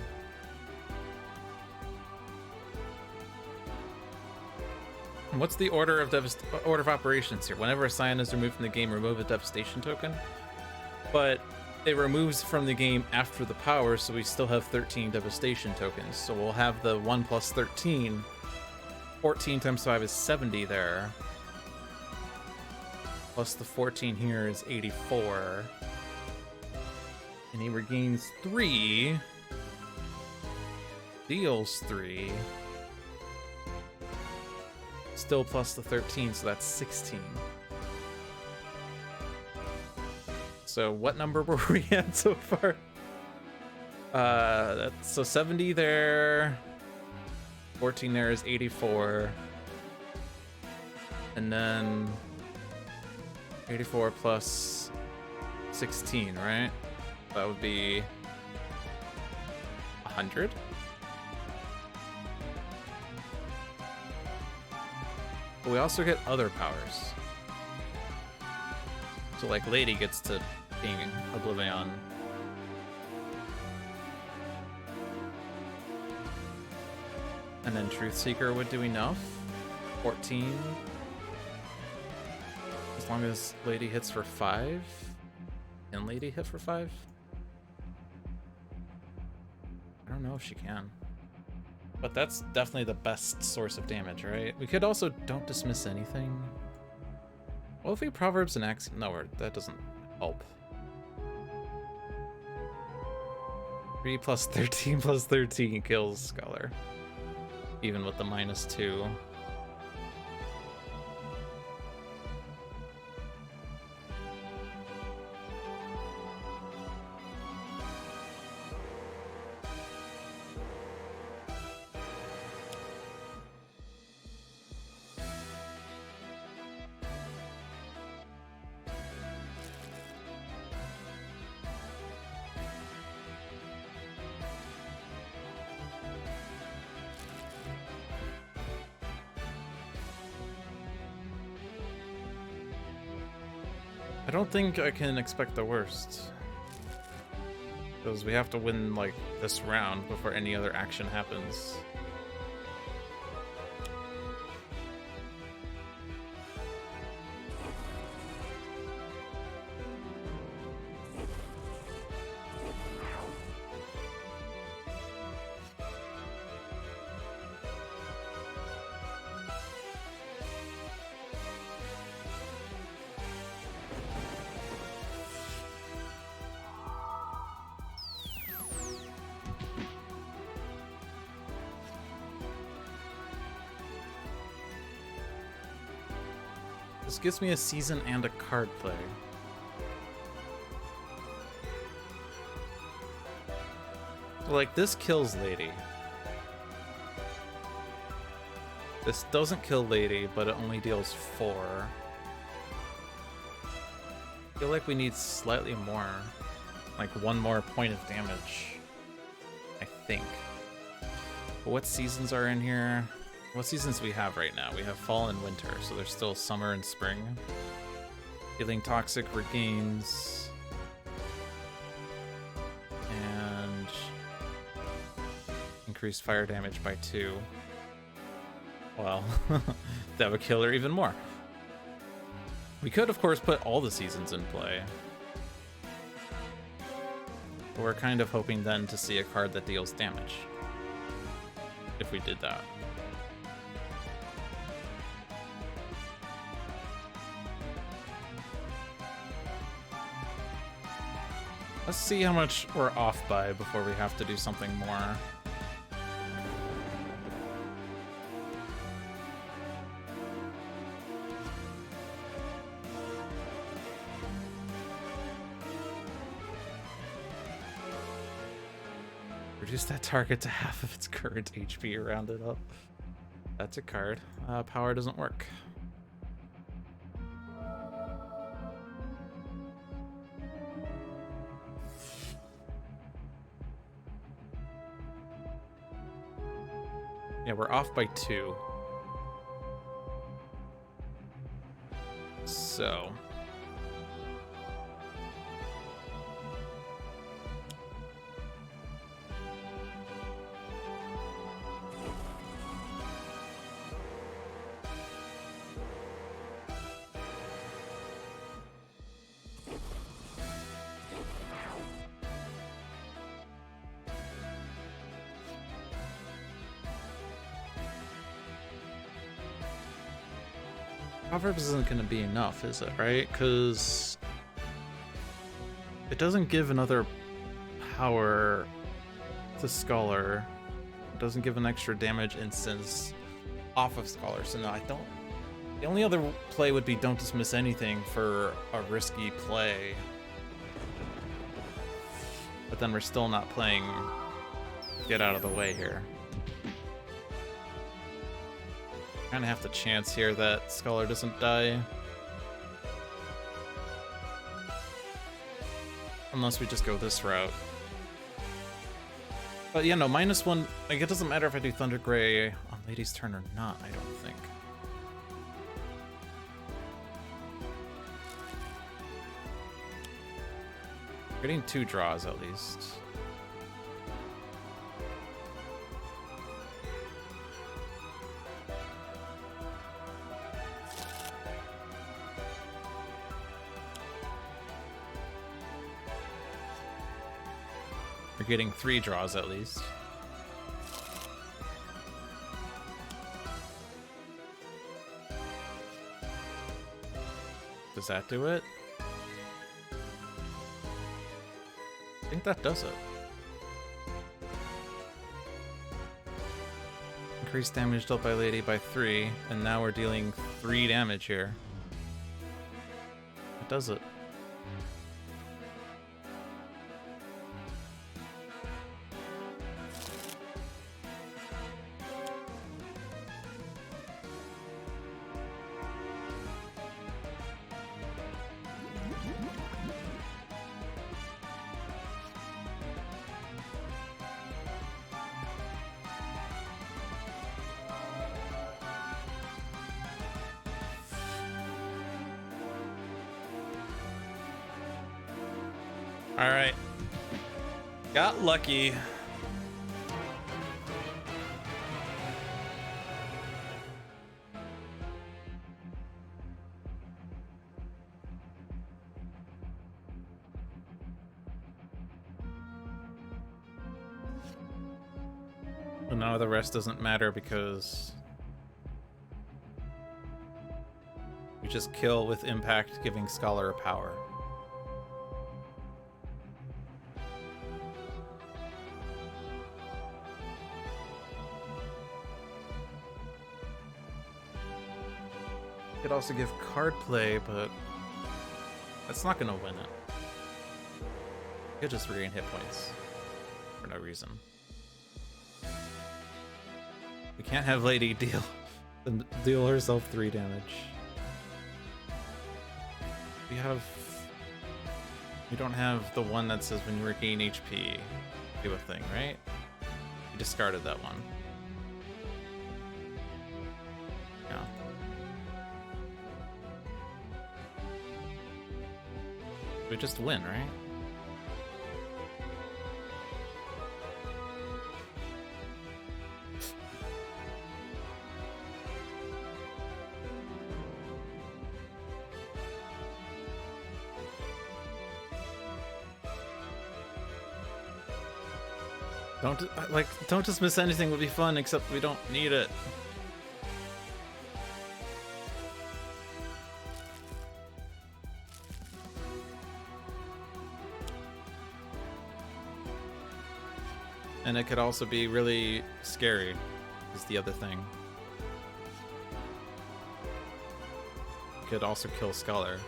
What's the order of operations here? Whenever a Scion is removed from the game, remove a devastation token. But it removes from the game after the power, so we still have 13 devastation tokens. So we'll have the 1 plus 13. 14 times 5 is 70 there. Plus the 14 here is 84. And he regains 3. Deals 3. Still plus the 13, so that's 16. So what number were we at so far? That's so 70 there. 14 there is 84. And then 84 plus 16, right? That would be 100. But we also get other powers. So like Lady gets to being OblivAeon. And then Truth Seeker would do enough. 14. As long as Lady hits for 5. Can Lady hit for 5? I don't know if she can. But that's definitely the best source of damage, right? We could also don't dismiss anything. What if we Proverbs and Axiom? No, that doesn't help. 3 plus 13 plus 13 kills Scholar. Even with the -2. I don't think I can expect the worst. Because we have to win, like, this round before any other action happens. This gives me a season and a card play. Like, this kills Lady. This doesn't kill Lady, but it only deals 4. I feel like we need slightly more. Like, 1 more point of damage. I think. But what seasons are in here? What seasons do we have right now? We have fall and winter, so there's still summer and spring. Healing Toxic regains. And increased fire damage by 2. Well, that would kill her even more. We could, of course, put all the seasons in play. But we're kind of hoping then to see a card that deals damage. If we did that. Let's see how much we're off by before we have to do something more. Reduce that target to half of its current HP, rounded up. That's a card. Power doesn't work. Yeah, we're off by 2. So. Proverbs isn't going to be enough, is it, right? Because it doesn't give another power to Scholar. It doesn't give an extra damage instance off of Scholar. So no, I don't. The only other play would be don't dismiss anything for a risky play. But then we're still not playing get out of the way here. Kind of have to chance here that Scholar doesn't die. Unless we just go this route. But yeah, no, -1, like it doesn't matter if I do Thunder Gray on Lady's turn or not, I don't think. Getting 2 draws at least. We're getting 3 draws at least. Does that do it? I think that does it. Increased damage dealt by Lady by 3, and now we're dealing 3 damage here. That does it. All right, got lucky. But now the rest doesn't matter because we just kill with impact, giving Scholar a power. Could also give card play, but that's not gonna win it. Could just regain hit points for no reason. We can't have Lady deal herself 3 damage. We don't have the one that says when you regain HP, do a thing, right? We discarded that one. Yeah. We just win, right? Don't dismiss anything would be fun, except we don't need it. And it could also be really scary, is the other thing. It could also kill Scholar.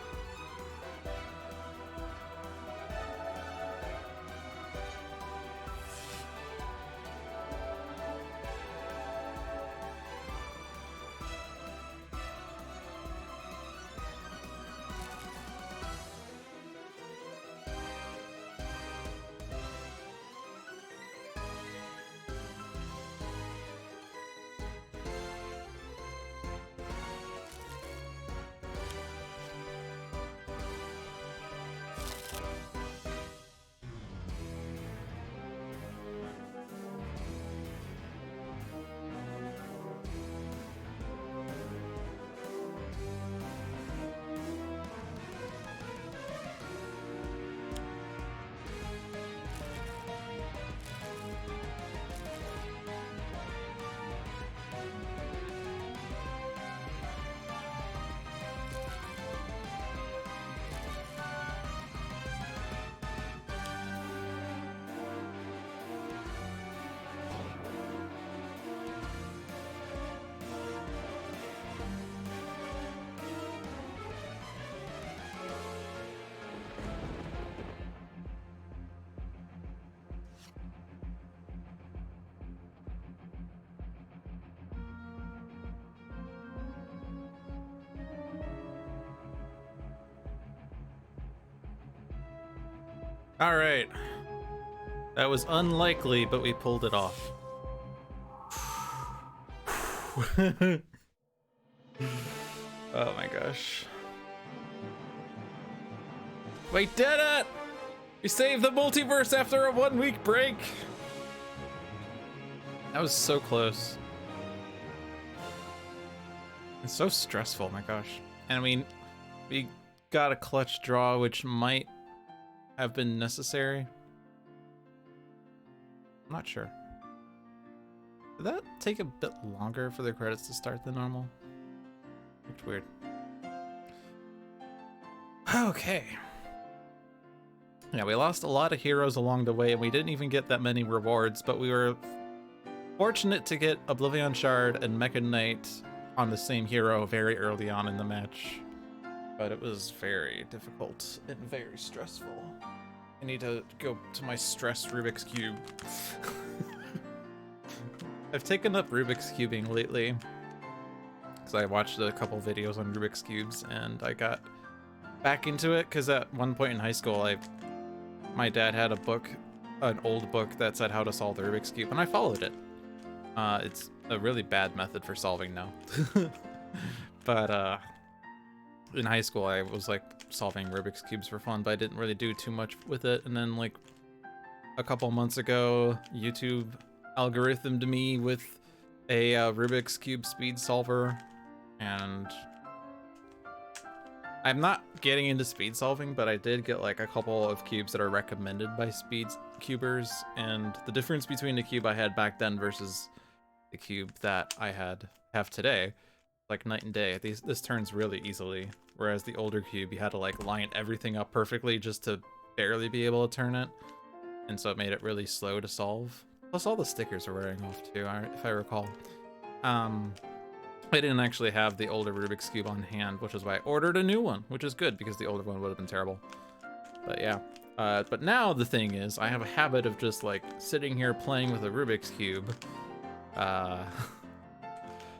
All right. That was unlikely, but we pulled it off. Oh my gosh. We did it! We saved the multiverse after a 1 week break! That was so close. It's so stressful, my gosh. And we got a clutch draw, which might have been necessary. I'm not sure. Did that take a bit longer for the credits to start than normal? Looked weird. Okay. Yeah, we lost a lot of heroes along the way, and we didn't even get that many rewards, but we were fortunate to get OblivAeon Shard and Mecha Knight on the same hero very early on in the match. But it was very difficult and very stressful. I need to go to my stress Rubik's Cube. I've taken up Rubik's Cubing lately because I watched a couple videos on Rubik's Cubes and I got back into it because at one point in high school, my dad had a book, an old book that said how to solve the Rubik's Cube, and I followed it. It's a really bad method for solving now. But in high school, I was like solving Rubik's Cubes for fun, but I didn't really do too much with it. And then like a couple months ago, YouTube algorithmed me with a Rubik's Cube speed solver, and I'm not getting into speed solving, but I did get like a couple of cubes that are recommended by speed cubers, and the difference between the cube I had back then versus the cube that I have today, like night and day. This turns really easily, whereas the older cube you had to like line everything up perfectly just to barely be able to turn it, and so it made it really slow to solve. Plus all the stickers are wearing off too, if I recall. I didn't actually have the older Rubik's Cube on hand, which is why I ordered a new one, which is good because the older one would have been terrible. But yeah, but now the thing is, I have a habit of just like sitting here playing with a Rubik's Cube.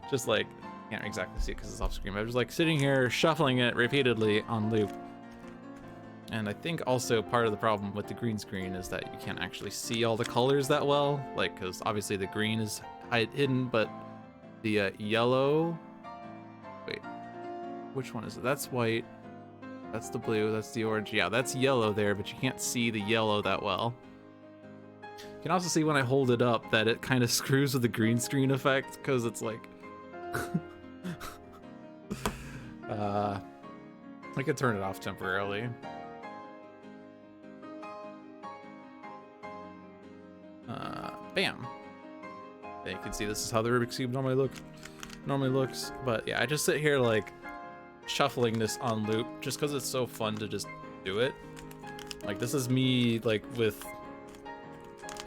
Just like, can't exactly see it because it's off screen, but I'm just like sitting here shuffling it repeatedly on loop. And I think also part of the problem with the green screen is that you can't actually see all the colors that well, like, because obviously the green is hidden, but the yellow, wait, which one is it? That's white, that's the blue, that's the orange. Yeah, that's yellow there, but you can't see the yellow that well. You can also see when I hold it up that it kind of screws with the green screen effect, because it's like, I could turn it off temporarily. Bam. Yeah, you can see this is how the Rubik's Cube normally looks. But yeah, I just sit here like shuffling this on loop just because it's so fun to just do it. Like this is me like with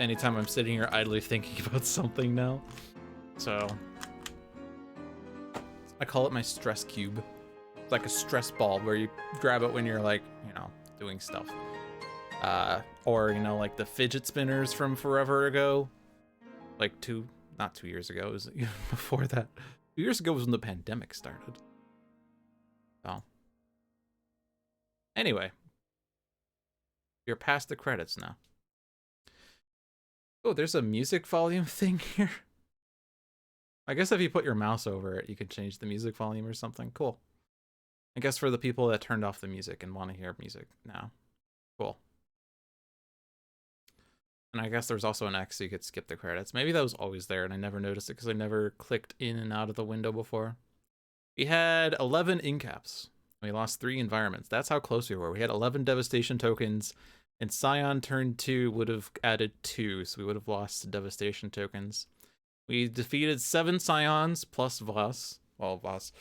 anytime I'm sitting here idly thinking about something now. So I call it my stress cube. It's like a stress ball where you grab it when you're like, you know, doing stuff. Or, you know, like the fidget spinners from forever ago. Like not 2 years ago, it was even before that. 2 years ago was when the pandemic started. So. Anyway. You're past the credits now. Oh, there's a music volume thing here. I guess if you put your mouse over it, you can change the music volume or something. Cool. I guess for the people that turned off the music and want to hear music now. Cool. And I guess there's also an X so you could skip the credits. Maybe that was always there and I never noticed it because I never clicked in and out of the window before. We had 11 incaps. We lost 3 environments. That's how close we were. We had 11 devastation tokens, and Scion turn 2 would have added 2, so we would have lost devastation tokens. We defeated 7 Scions plus Voss. Well, Voss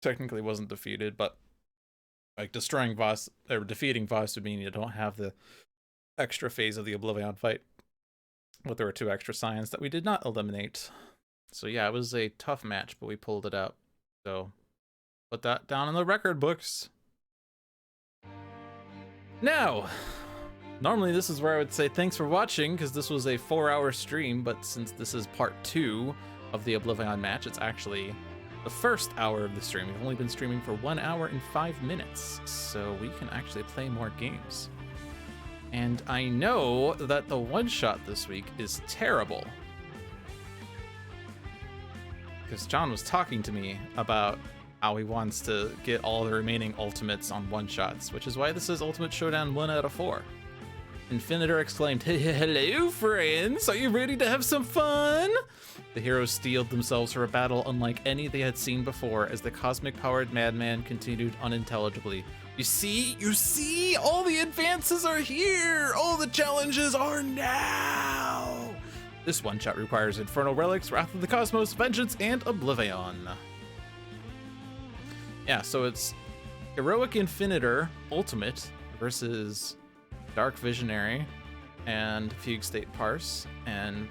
technically wasn't defeated, but like destroying Voss or defeating Voss would mean you don't have the extra phase of the OblivAeon fight. But there were 2 extra Scions that we did not eliminate. So yeah, it was a tough match, but we pulled it out. So put that down in the record books. Now, normally this is where I would say thanks for watching, because this was a 4-hour stream, but since this is part 2 of the OblivAeon match, it's actually the first hour of the stream. We've only been streaming for 1 hour and 5 minutes, so we can actually play more games. And I know that the one-shot this week is terrible. Because John was talking to me about how he wants to get all the remaining ultimates on one-shots, which is why this is Ultimate Showdown 1 out of 4. Infinitor exclaimed, "Hello, friends! Are you ready to have some fun?" The heroes steeled themselves for a battle unlike any they had seen before as the cosmic-powered madman continued unintelligibly. You see? All the advances are here! All the challenges are now! This one-shot requires Infernal Relics, Wrath of the Cosmos, Vengeance, and OblivAeon. Yeah, so it's Heroic Infinitor Ultimate versus Dark Visionary and Fugue State Parse and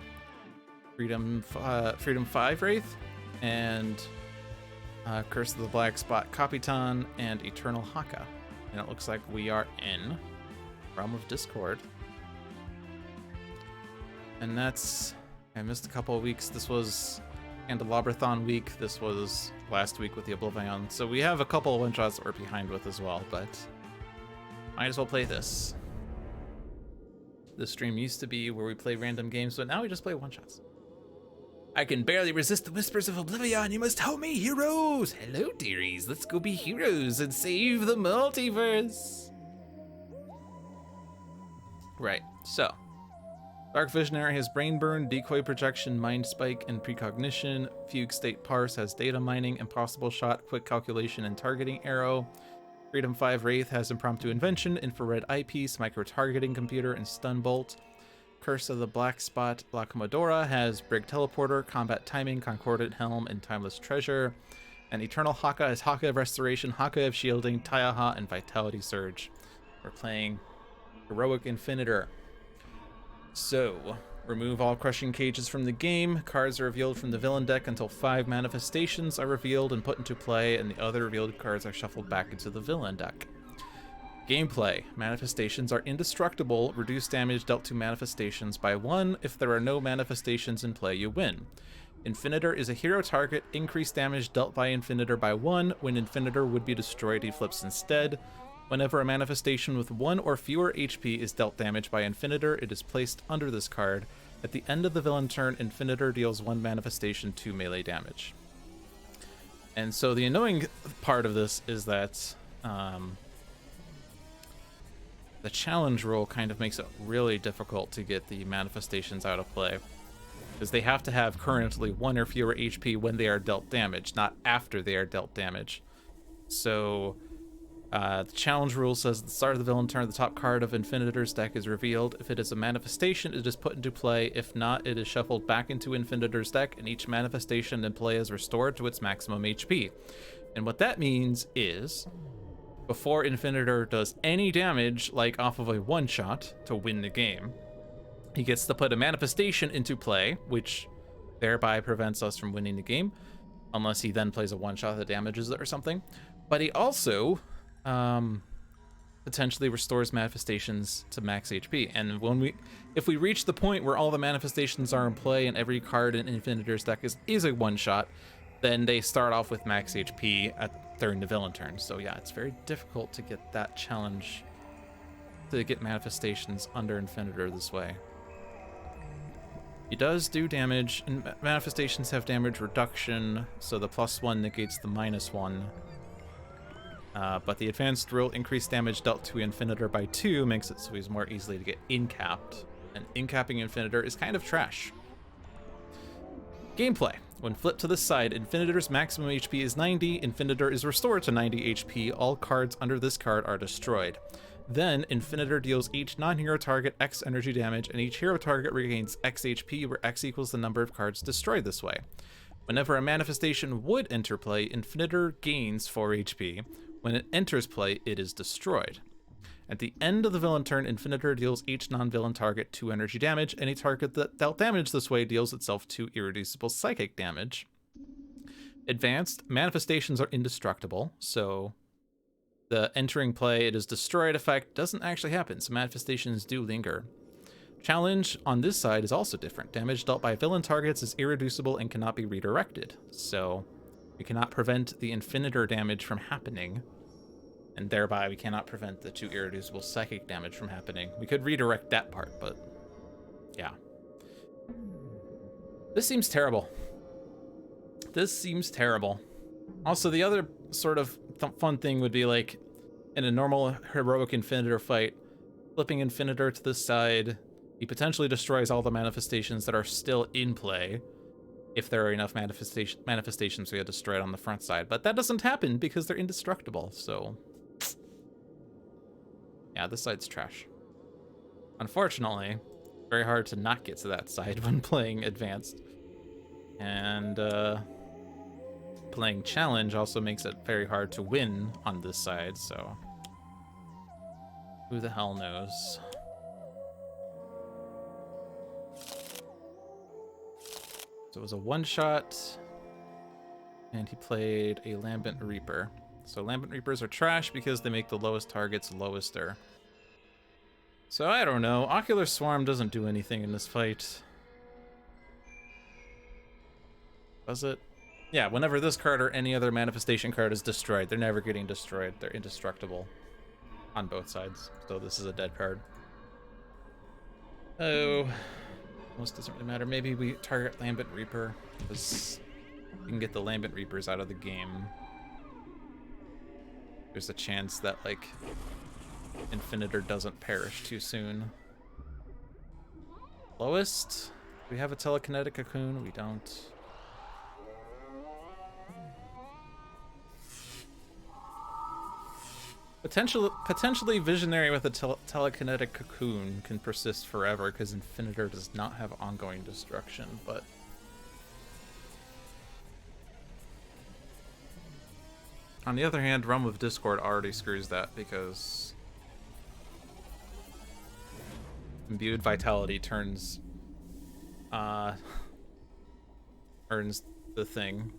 Freedom 5 Wraith and Curse of the Black Spot Capitan and Eternal Haka. And it looks like we are in Realm of Discord. And that's... I missed a couple of weeks. This was Handelabrathon week. This was last week with the OblivAeon. So we have a couple of one-shots that we're behind with as well, but might as well play this. This stream used to be where we play random games, but now we just play one-shots. I can barely resist the whispers of OblivAeon. You must help me, heroes! Hello, dearies. Let's go be heroes and save the multiverse. Right, so. Dark Visionary has Brain Burn, Decoy Projection, Mind Spike, and Precognition. Fugue State Parse has Data Mining, Impossible Shot, Quick Calculation, and Targeting Arrow. Freedom 5 Wraith has Impromptu Invention, Infrared Eyepiece, Micro-Targeting Computer, and Stun Bolt. Curse of the Black Spot La Comodora has Brig Teleporter, Combat Timing, Concordant Helm, and Timeless Treasure. And Eternal Haka has Haka of Restoration, Haka of Shielding, Taiaha, and Vitality Surge. We're playing Heroic Infinitor. So, remove all Crushing Cages from the game. Cards are revealed from the villain deck until 5 manifestations are revealed and put into play, and the other revealed cards are shuffled back into the villain deck. Gameplay. Manifestations are indestructible. Reduce damage dealt to manifestations by 1. If there are no manifestations in play, you win. Infinitor is a hero target. Increase damage dealt by Infinitor by 1. When Infinitor would be destroyed, he flips instead. Whenever a manifestation with 1 or fewer HP is dealt damage by Infinitor, it is placed under this card. At the end of the villain turn, Infinitor deals 1 manifestation 2 melee damage. And so the annoying part of this is that the challenge rule kind of makes it really difficult to get the manifestations out of play, because they have to have currently 1 or fewer HP when they are dealt damage, not after they are dealt damage. So the challenge rule says at the start of the villain turn, the top card of Infinitor's deck is revealed. If it is a manifestation, it is put into play. If not, it is shuffled back into Infinitor's deck, and each manifestation in play is restored to its maximum HP. And what that means is, before Infinitor does any damage, like off of a one-shot, to win the game, he gets to put a manifestation into play, which thereby prevents us from winning the game, unless he then plays a one-shot that damages it or something. But he also potentially restores manifestations to max HP. And if we reach the point where all the manifestations are in play and every card in Infinitor's deck is a one-shot, then they start off with max HP during the villain turn. So yeah, it's very difficult to get that challenge, to get manifestations under Infinitor this way. He does do damage, and manifestations have damage reduction, so the +1 negates the -1. But the advanced rule, increased damage dealt to Infinitor by 2, makes it so he's more easily to get incapped. And incapping Infinitor is kind of trash. Gameplay. When flipped to this side, Infinitor's maximum HP is 90, Infinitor is restored to 90 HP, all cards under this card are destroyed. Then, Infinitor deals each non-hero target X energy damage, and each hero target regains X HP, where X equals the number of cards destroyed this way. Whenever a manifestation would enter play, Infinitor gains 4 HP. When it enters play, it is destroyed. At the end of the villain turn, Infinitor deals each non-villain target 2 energy damage. Any target that dealt damage this way deals itself 2 irreducible psychic damage. Advanced, manifestations are indestructible, so the entering play, it is destroyed effect doesn't actually happen, so manifestations do linger. Challenge on this side is also different. Damage dealt by villain targets is irreducible and cannot be redirected, so we cannot prevent the Infinitor damage from happening. And thereby we cannot prevent the 2 irreducible psychic damage from happening. We could redirect that part, but yeah. This seems terrible. This seems terrible. Also, the other sort of fun thing would be like, in a normal heroic Infinitor fight, flipping Infinitor to the side, he potentially destroys all the manifestations that are still in play, if there are enough manifestations we had destroyed on the front side. But that doesn't happen because they're indestructible, so... yeah, this side's trash. Unfortunately, very hard to not get to that side when playing Advanced. And, playing Challenge also makes it very hard to win on this side, so... who the hell knows? So it was a one-shot, and he played a Lambent Reaper. So Lambent Reapers are trash because they make the lowest targets lowester. So I don't know. Ocular Swarm doesn't do anything in this fight. Does it? Yeah, whenever this card or any other manifestation card is destroyed, they're never getting destroyed. They're indestructible on both sides. So this is a dead card. Oh, most doesn't really matter. Maybe we target Lambent Reaper because we can get the Lambent Reapers out of the game. There's a chance that, like, Infinitor doesn't perish too soon. Lowest? Do we have a telekinetic cocoon? We don't. Potentially Visionary with a telekinetic cocoon can persist forever because Infinitor does not have ongoing destruction, but... on the other hand, Realm of Discord already screws that because Imbued Vitality turns earns the thing.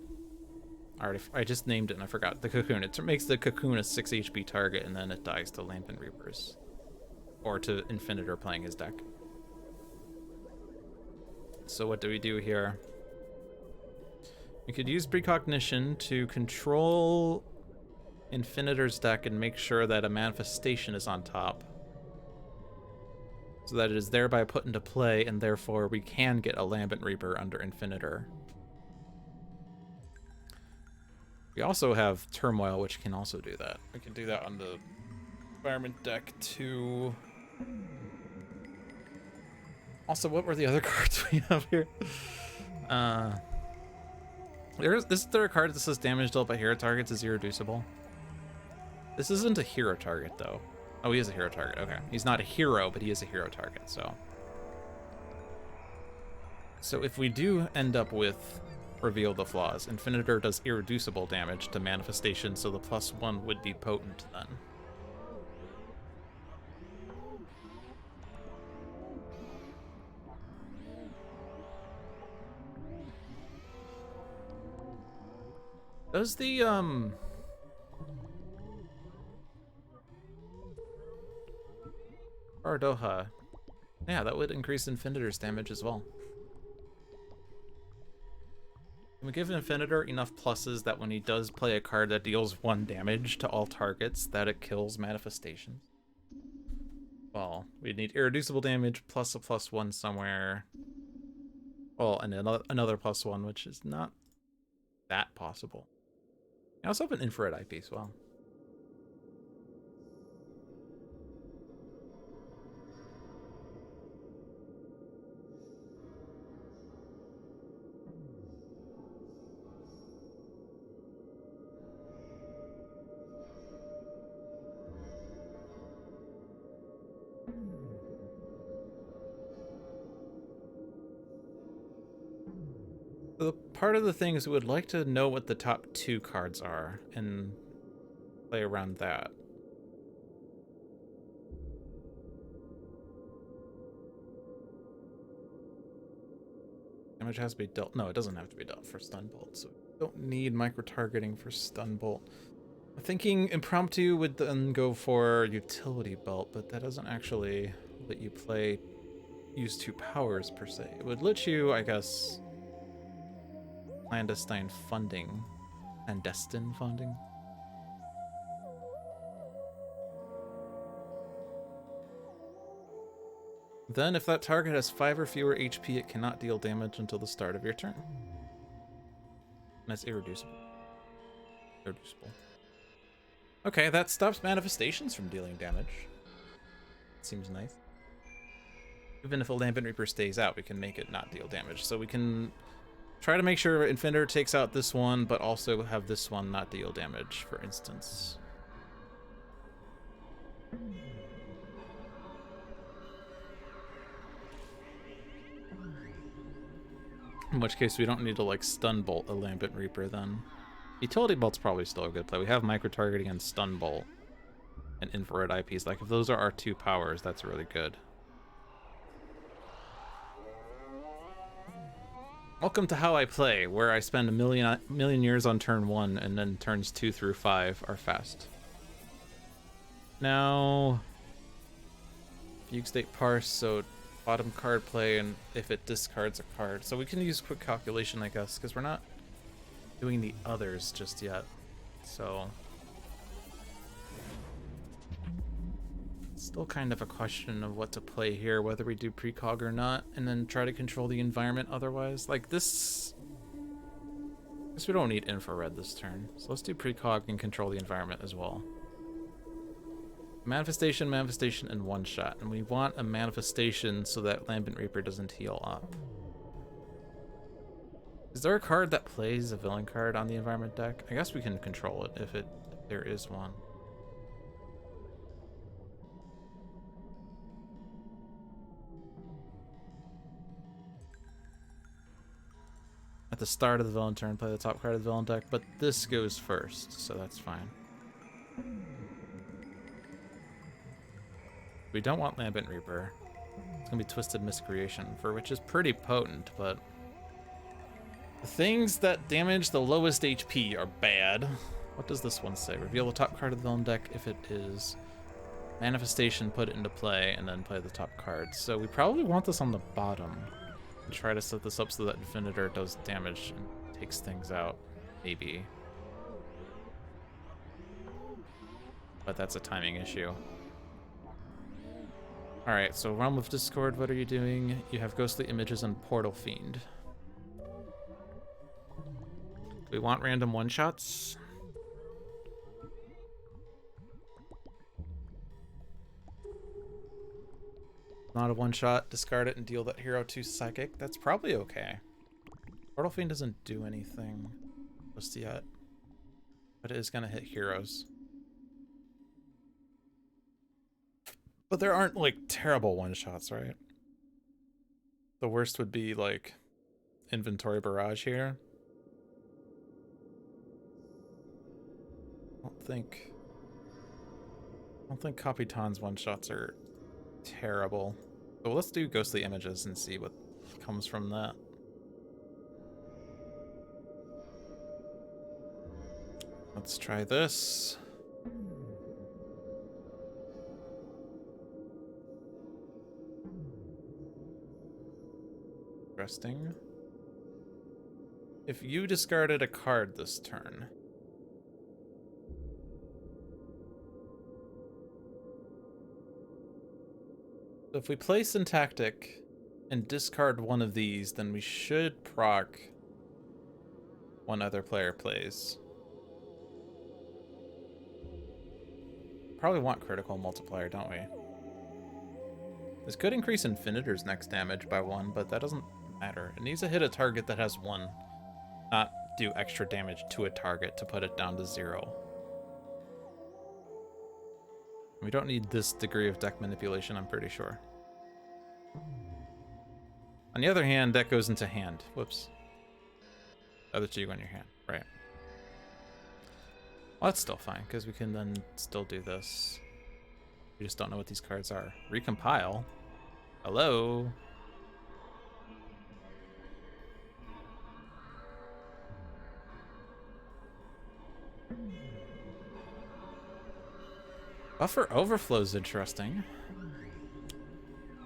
I just named it and I forgot. The cocoon. It makes the cocoon a 6 HP target and then it dies to Lambent Reapers. Or to Infinitor playing his deck. So what do we do here? We could use Precognition to control Infinitor's deck and make sure that a manifestation is on top. So that it is thereby put into play, and therefore we can get a Lambent Reaper under Infinitor. We also have Turmoil, which can also do that. We can do that on the Environment deck too. Also, what were the other cards we have here? This is their card that says damage dealt by hero targets is irreducible. This isn't a hero target, though. Oh, he is a hero target. Okay. He's not a hero, but he is a hero target, so. So if we do end up with Reveal the Flaws, Infinitor does irreducible damage to manifestation, so the +1 would be potent then. Does the, Ardoha. Yeah, that would increase Infinitor's damage as well. Can we give Infinitor enough pluses that when he does play a card that deals 1 damage to all targets, that it kills manifestations? Well, we need irreducible damage plus a +1 somewhere. Well, and another +1, which is not that possible. I also have an infrared eyepiece as well. So part of the thing is we would like to know what the top 2 cards are and play around that. Damage has to be dealt. No, it doesn't have to be dealt for Stun Bolt, so we don't need micro-targeting for Stun Bolt. I'm thinking Impromptu would then go for Utility Belt, but that doesn't actually let you use 2 powers per se. It would let you, I guess, clandestine funding. Then if that target has 5 or fewer HP, it cannot deal damage until the start of your turn. And that's irreducible. Irreducible. Okay, that stops manifestations from dealing damage. Seems nice. Even if a Lambent Reaper stays out, we can make it not deal damage. So we can try to make sure Infinitor takes out this one, but also have this one not deal damage, for instance. In which case we don't need to like stun bolt a Lambent Reaper then. Utility Bolt's probably still a good play. We have micro-targeting and stun bolt and infrared IPs. Like if those are our 2 powers, that's really good. Welcome to how I play, where I spend a million years on turn 1 and then turns 2 through 5 are fast. Now, Fugue State Parse, so bottom card play, and if it discards a card. So we can use quick calculation, I guess, because we're not doing the others just yet. So still kind of a question of what to play here, whether we do precog or not, and then try to control the environment otherwise. Like this, I guess we don't need infrared this turn, so let's do precog and control the environment as well. Manifestation, manifestation, and one shot. And we want a manifestation so that Lambent Reaper doesn't heal up. Is there a card that plays a villain card on the environment deck? I guess we can control it if there is one. At the start of the villain turn, play the top card of the villain deck, but this goes first, so that's fine. We don't want Lambent Reaper. It's gonna be Twisted Miscreation, for which is pretty potent, but the things that damage the lowest HP are bad. What does this one say? Reveal the top card of the villain deck if it is manifestation, put it into play, and then play the top card. So we probably want this on the bottom. And try to set this up so that Infinitor does damage and takes things out, maybe. But that's a timing issue. Alright, so Realm of Discord, what are you doing? You have Ghostly Images and Portal Fiend. We want random one-shots. Not a one-shot, discard it and deal that hero 2 psychic. That's probably okay. Portal Fiend doesn't do anything just yet, but it is gonna hit heroes. But there aren't like terrible one-shots, right? The worst would be like Inventory Barrage here. I don't think Capitan's one-shots are terrible. So let's do Ghostly Images and see what comes from that. Let's try this. Interesting. If you discarded a card this turn, so if we play Syntactic and discard one of these, then we should proc one other player plays. Probably want critical multiplier, don't we? This could increase Infinitor's next damage by 1, but that doesn't matter. It needs to hit a target that has 1, not do extra damage to a target to put it down to 0. We don't need this degree of deck manipulation, I'm pretty sure. On the other hand, that goes into hand. Whoops. The other 2 go in your hand, right. Well, that's still fine, because we can then still do this. We just don't know what these cards are. Recompile? Hello? Buffer Overflow is interesting.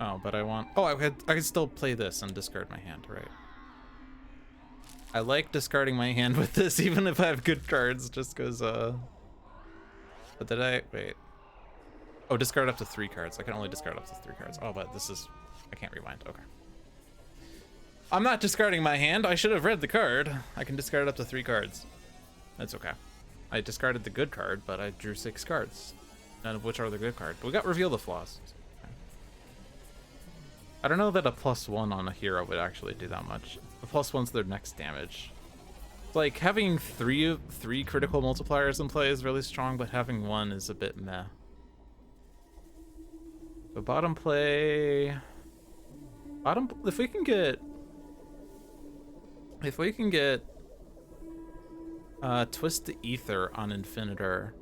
Oh, but I want... Oh, I could still play this and discard my hand, right? I like discarding my hand with this, even if I have good cards, just because, But did I... Wait. Oh, discard up to 3 cards. I can only discard up to 3 cards. Oh, but this is... I can't rewind. Okay. I'm not discarding my hand. I should have read the card. I can discard up to 3 cards. That's okay. I discarded the good card, but I drew 6 cards. None of which are the good card. But we got Reveal the Flaws. Okay. I don't know that a +1 on a hero would actually do that much. The +1's their next damage. Like, having three critical multipliers in play is really strong, but having 1 is a bit meh. So bottom play... If we can get Twist the Ether on Infinitor,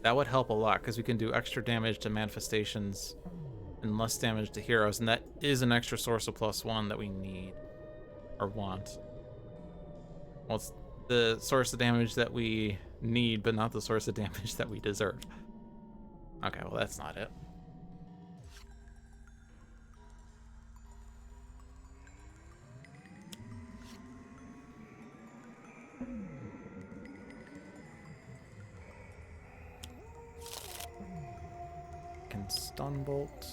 that would help a lot, because we can do extra damage to manifestations and less damage to heroes, and that is an extra source of +1 that we need or want. Well, it's the source of damage that we need, but not the source of damage that we deserve. Okay, well, that's not it. Can stun bolt.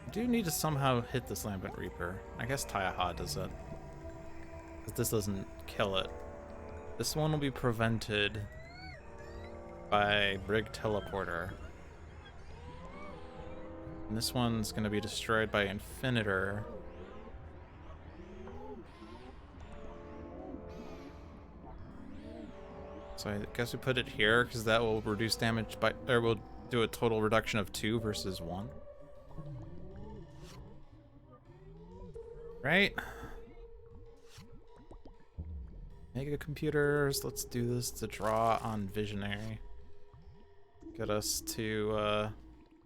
I do need to somehow hit this Lambent Reaper. I guess Taiaha does it. But this doesn't kill it. This one will be prevented by Brig Teleporter. And this one's going to be destroyed by Infinitor. So I guess we put it here, because that will reduce damage by, or will do a total reduction of 2 versus 1. Right? Mega computers, let's do this to draw on Visionary. Get us to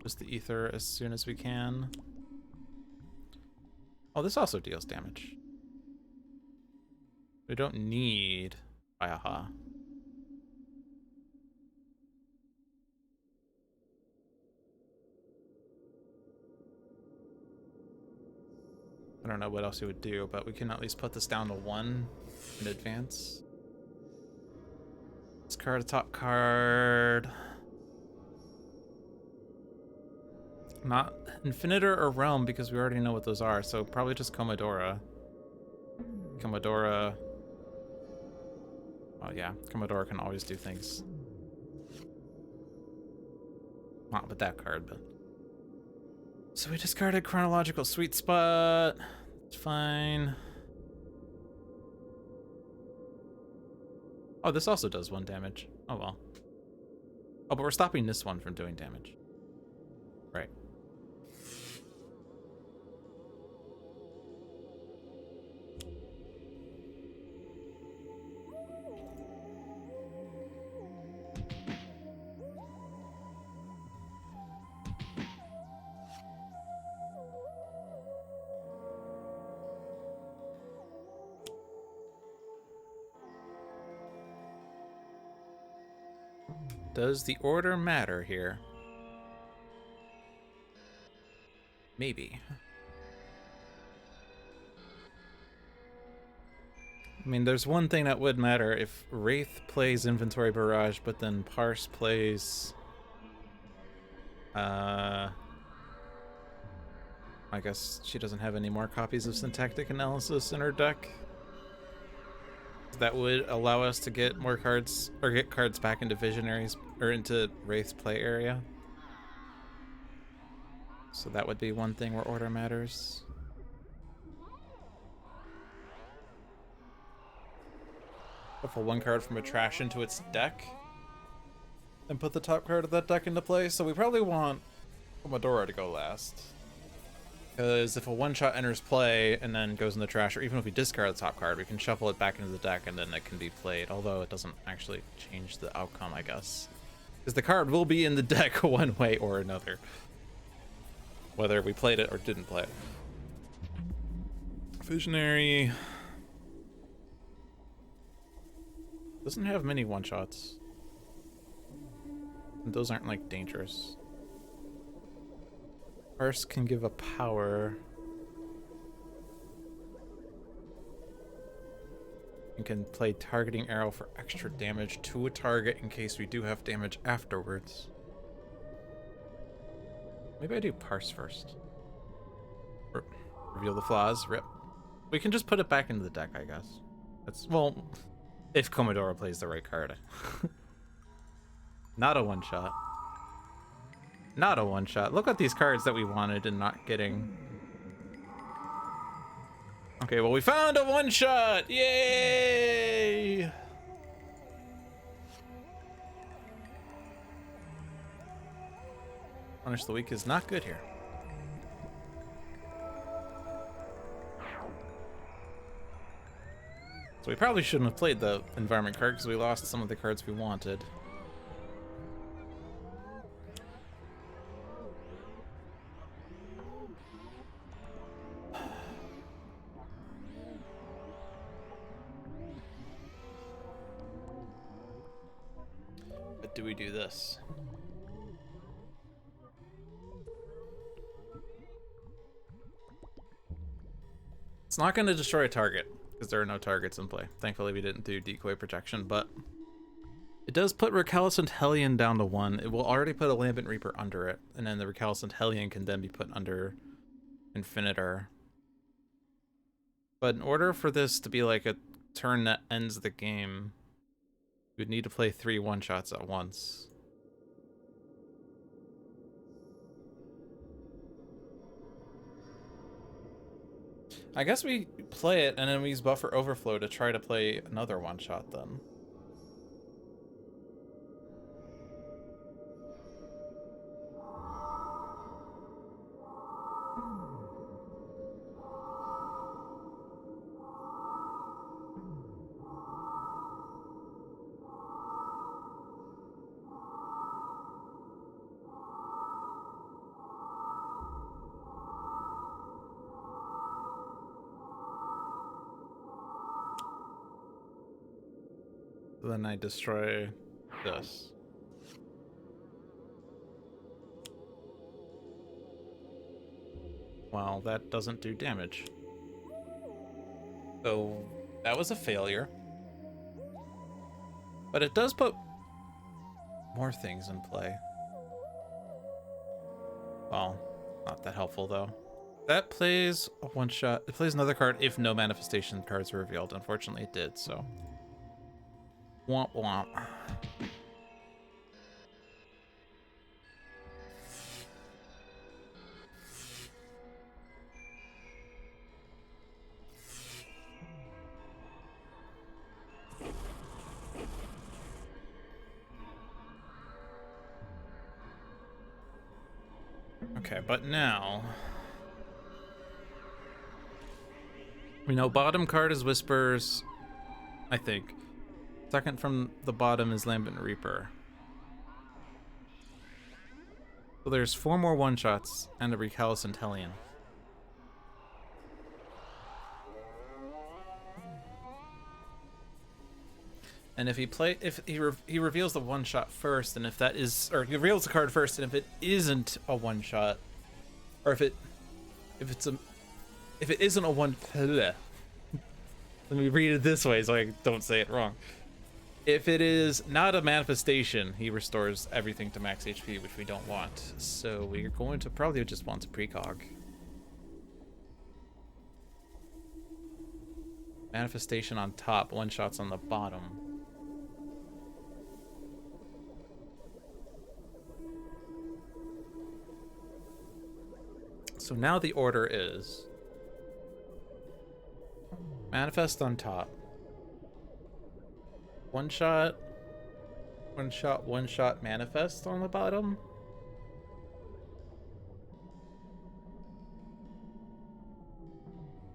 just the Ether as soon as we can. Oh, this also deals damage. We don't need Taiaha. I don't know what else he would do, but we can at least put this down to 1 in advance. Discard a top card. Not Infinitor or Realm, because we already know what those are, so probably just Comodora. Comodora. Oh yeah, Comodora can always do things. Not with that card, but... So we discarded Chronological Sweet Spot. It's fine. Oh, this also does 1 damage. Oh well. Oh, but we're stopping this one from doing damage. Right. Does the order matter here? Maybe. I mean, there's one thing that would matter if Wraith plays Inventory Barrage, but then Parse plays... I guess she doesn't have any more copies of Syntactic Analysis in her deck. That would allow us to get more cards, or get cards back into Visionaries, or into Wraith's play area. So that would be one thing where order matters. Shuffle 1 card from a trash into its deck, and put the top card of that deck into play. So we probably want Comodora to go last. Because if a one-shot enters play and then goes in the trash, or even if we discard the top card, we can shuffle it back into the deck and then it can be played, although it doesn't actually change the outcome, I guess. Because the card will be in the deck one way or another, whether we played it or didn't play it. Visionary doesn't have many one-shots. Those aren't, like, dangerous. Parse can give a power. You can play targeting arrow for extra damage to a target in case we do have damage afterwards. Maybe I do Parse first. Reveal the flaws, rip. We can just put it back into the deck, I guess. That's, well, if Comodora plays the right card. Not a one-shot. Not a one-shot. Look at these cards that we wanted and not getting. Okay, well, we found a one-shot! Yay! Punish the Weak is not good here. So we probably shouldn't have played the environment card because we lost some of the cards we wanted. But do we do this? It's not going to destroy a target, because there are no targets in play. Thankfully, we didn't do decoy protection, but it does put Recalcitrant Hellion down to 1. It will already put a Lambent Reaper under it, and then the Recalcitrant Hellion can then be put under Infinitor. But in order for this to be like a turn that ends the game, we would need to play 3 one-shots at once. I guess we play it and then we use Buffer Overflow to try to play another one-shot then. Then I destroy this. Well, that doesn't do damage. So that was a failure. But it does put more things in play. Well, not that helpful though. That plays a one-shot. It plays another card if no manifestation cards are revealed. Unfortunately, it did, so. Womp womp. Okay, but now we know bottom card is Whispers, I think. Second from the bottom is Lambent Reaper. So there's 4 more one-shots and a Recalcitrant Hellion. And if he reveals the one-shot first, and if that is, or he reveals the card first, and if it isn't a one-shot, or if it isn't a one, let me read it this way so I don't say it wrong. If it is not a manifestation, he restores everything to max HP, which we don't want. So we're going to probably just want to precog. Manifestation on top, one-shots on the bottom. So now the order is manifest on top. One shot, manifest on the bottom.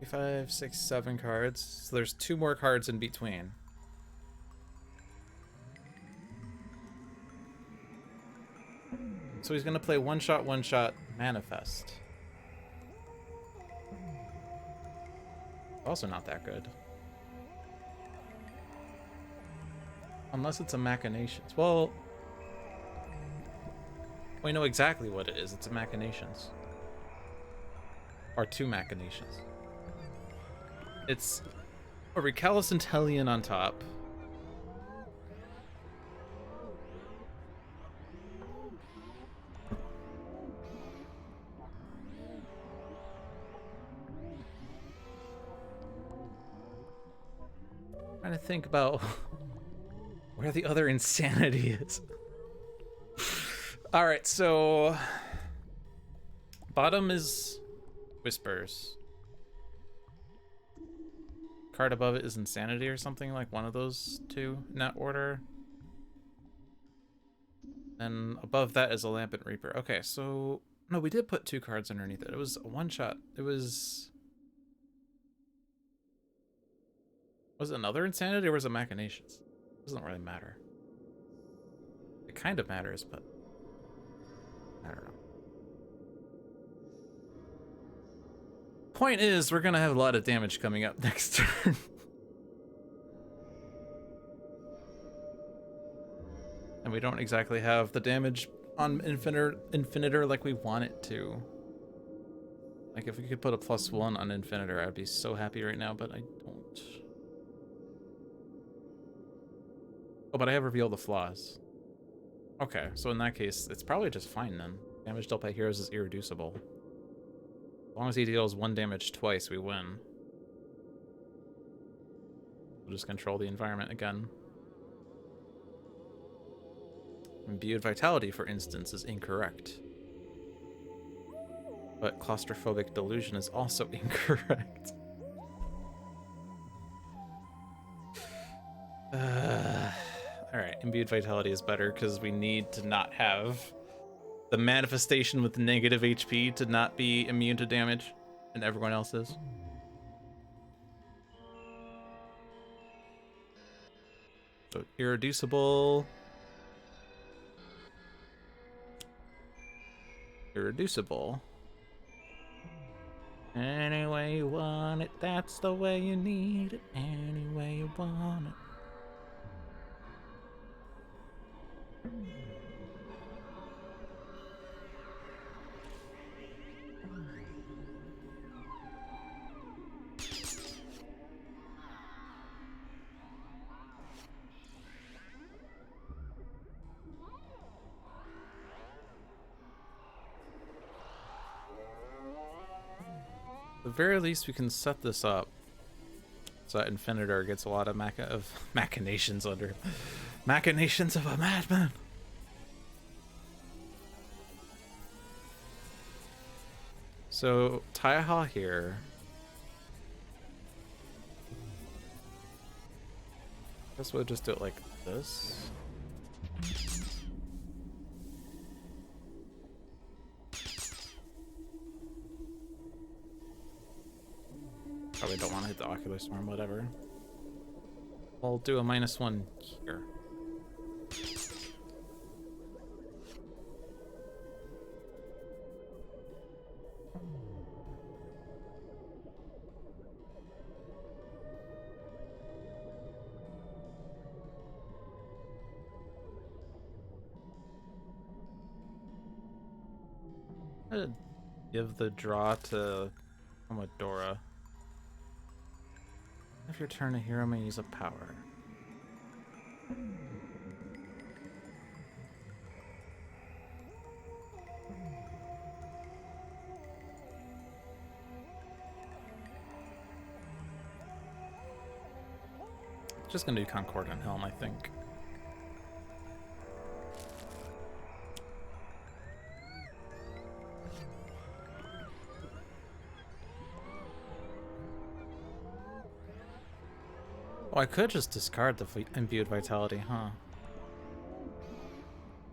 Five, 6, 7 cards. So there's 2 more cards in between. So he's gonna play one shot, manifest. Also not that good. Unless it's a Machinations. Well, we know exactly what it is. It's a Machinations. Or 2 Machinations. It's A Recalcitrant Hellion on top. Trying to think about where the other insanity is. All right, so bottom is Whispers. Card above it is Insanity or something, like one of those two in that order. And above that is a Lampent Reaper. Okay, so no, we did put 2 cards underneath it. It was a one shot. It was it another Insanity or was it Machinations? It doesn't really matter. It kind of matters, but I don't know. Point is, we're gonna have a lot of damage coming up next turn. And we don't exactly have the damage on Infinitor like we want it to. Like, if we could put a +1 on Infinitor, I'd be so happy right now, but I don't. Oh, but I have revealed the flaws. Okay, so in that case, it's probably just fine then. Damage dealt by heroes is irreducible. As long as he deals 1 damage twice, we win. We'll just control the environment again. Imbued Vitality, for instance, is incorrect. But Claustrophobic Delusion is also incorrect. Alright, Imbued Vitality is better because we need to not have the manifestation with negative HP to not be immune to damage, and everyone else is. So irreducible. Irreducible. Any way you want it, that's the way you need it. Any way you want it. At the very least, we can set this up so that Infinitor gets a lot of machinations under machinations of a madman. So Taiha here. Guess we'll just do it like this. Probably don't want to hit the Ocular Storm, whatever. I'll do a -1 here. I'm gonna give the draw to Comodora. If your turn, a hero may use a power. Just gonna do Concordant Helm, I think. Oh, I could just discard the Imbued Vitality, huh?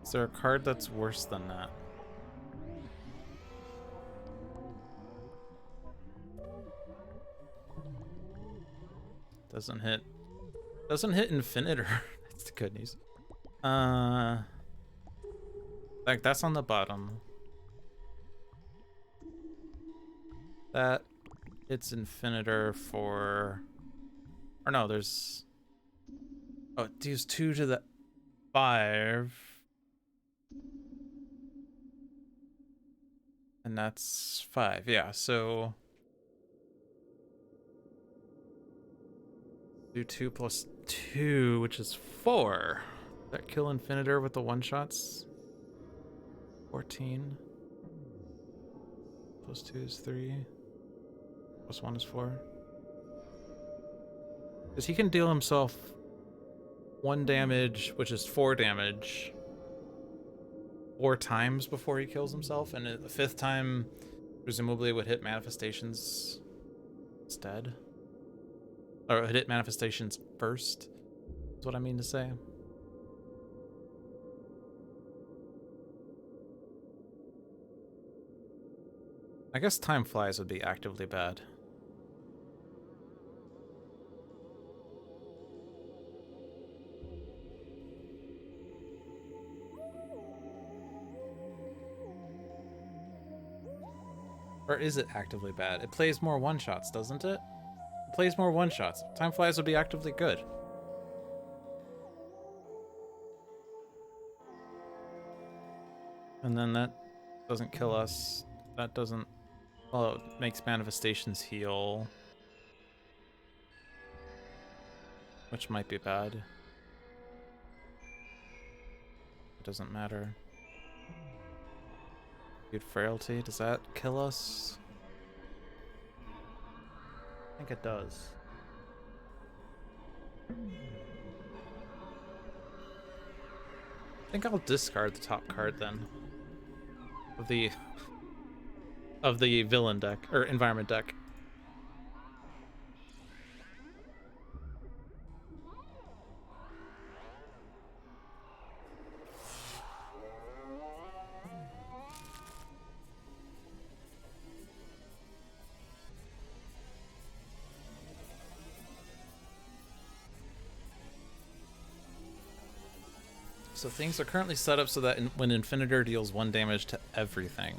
Is there a card that's worse than that? Doesn't hit Infinitor. That's the good news. Like, that's on the bottom. That hits Infinitor for... Or no, there's... Oh, it deals 2 to the 5. And that's 5, yeah, so... Do 2 plus 2, which is 4. That kill Infinitor with the one-shots. 14. Plus 2 is 3. Plus 1 is 4. Because he can deal himself 1 damage, which is 4 damage, 4 times before he kills himself, and the 5th time presumably would hit manifestations instead. Or hit manifestations first, is what I mean to say. I guess time flies would be actively bad. Or is it actively bad? It plays more one-shots, doesn't it? It plays more one-shots. Time flies would be actively good. And then that doesn't kill us. That doesn't... Well, it makes manifestations heal. Which might be bad. It doesn't matter. Good frailty, does that kill us? I think it does. I think I'll discard the top card then. Of the villain deck, or environment deck. So things are currently set up so that when Infinitor deals 1 damage to everything,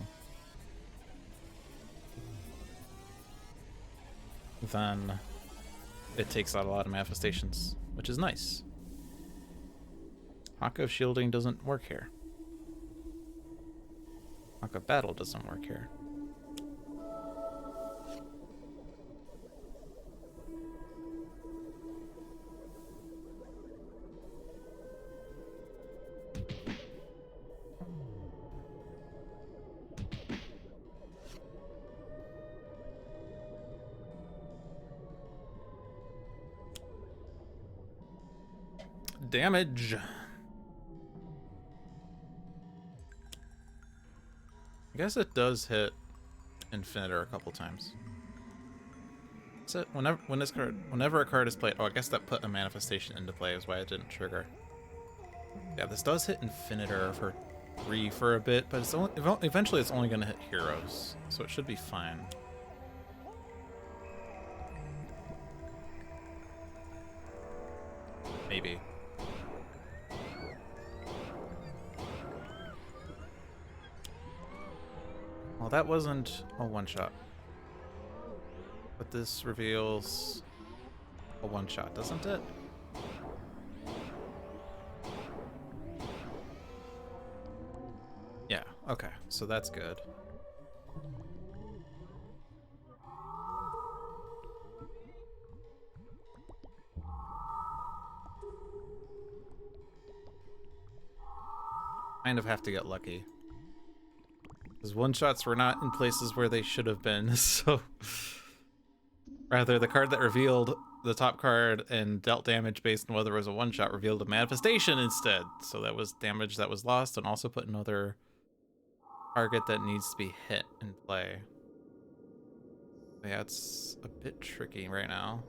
then it takes out a lot of manifestations, which is nice. Haka shielding doesn't work here. Haka battle doesn't work here. Damage. I guess it does hit Infinitor a couple times. That's it. Whenever a card is played. Oh, I guess that put a manifestation into play is why it didn't trigger. Yeah, this does hit Infinitor for 3 for a bit, but it's eventually it's only going to hit heroes, so it should be fine. Maybe. Well, that wasn't a one-shot. But this reveals a one-shot, doesn't it? Yeah, okay, so that's good. Kind of have to get lucky. Because one-shots were not in places where they should have been, so... Rather, the card that revealed the top card and dealt damage based on whether it was a one-shot revealed a manifestation instead. So that was damage that was lost and also put another target that needs to be hit in play. Yeah, it's a bit tricky right now.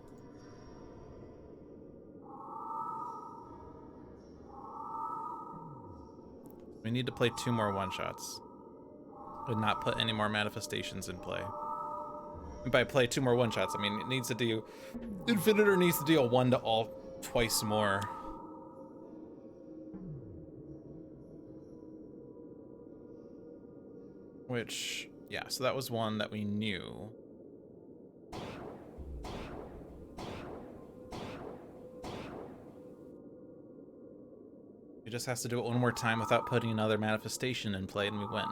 We need to play 2 more one-shots. And not put any more manifestations in play. And by play 2 more one-shots, I mean it needs to do... Infinitor needs to deal 1 to all twice more. Which, yeah, so that was one that we knew. He just has to do it 1 more time without putting another manifestation in play and we win.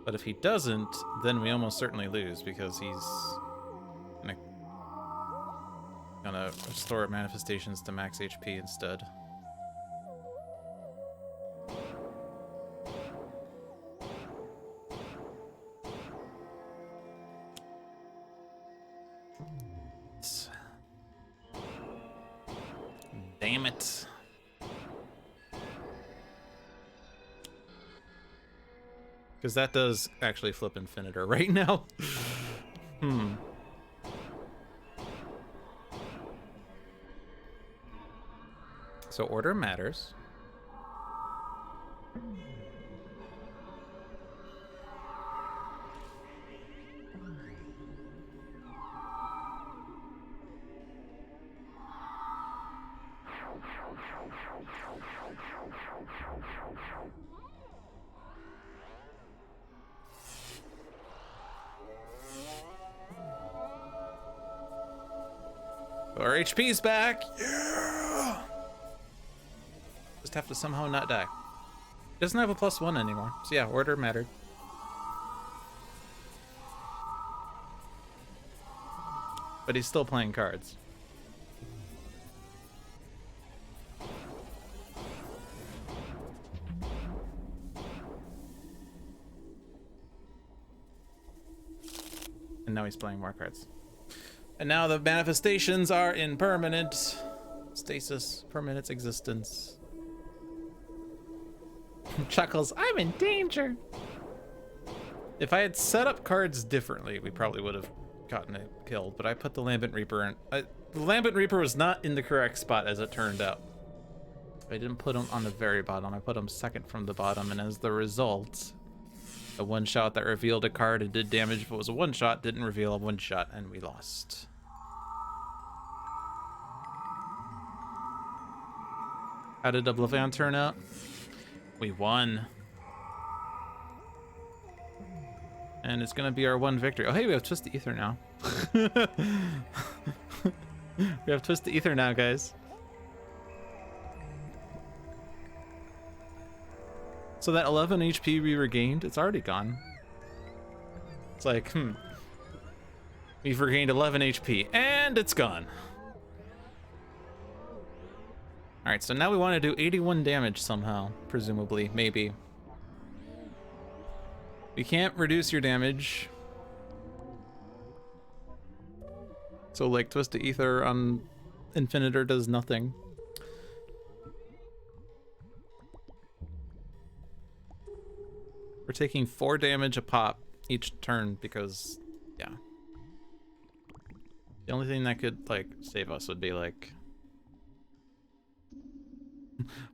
But if he doesn't, then we almost certainly lose because he's gonna restore manifestations to max HP instead. Damn it. Because that does actually flip Infinitor right now. So order matters. Our HP's back. Yeah. Just have to somehow not die. Doesn't have a +1 anymore. So yeah, order mattered. But he's still playing cards. And now he's playing more cards. And now the manifestations are in permanent stasis, permanent existence. Chuckles, I'm in danger. If I had set up cards differently, we probably would have gotten it killed, but I put the Lambent Reaper in. The Lambent Reaper was not in the correct spot, as it turned out. I didn't put him on the very bottom. I put him second from the bottom, and as the result, a one-shot that revealed a card and did damage if it was a one-shot didn't reveal a one-shot, and we lost. How did OblivAeon turn out? We won. And it's gonna be our one victory. Oh hey, we have Twist the Ether now. We have Twist the Ether now, guys. So that 11 HP we regained, it's already gone. It's like, we've regained 11 HP and it's gone. All right, so now we want to do 81 damage somehow, presumably, maybe. We can't reduce your damage. So like Twist the Ether on Infinitor does nothing. We're taking 4 damage a pop each turn because, yeah. The only thing that could like save us would be like,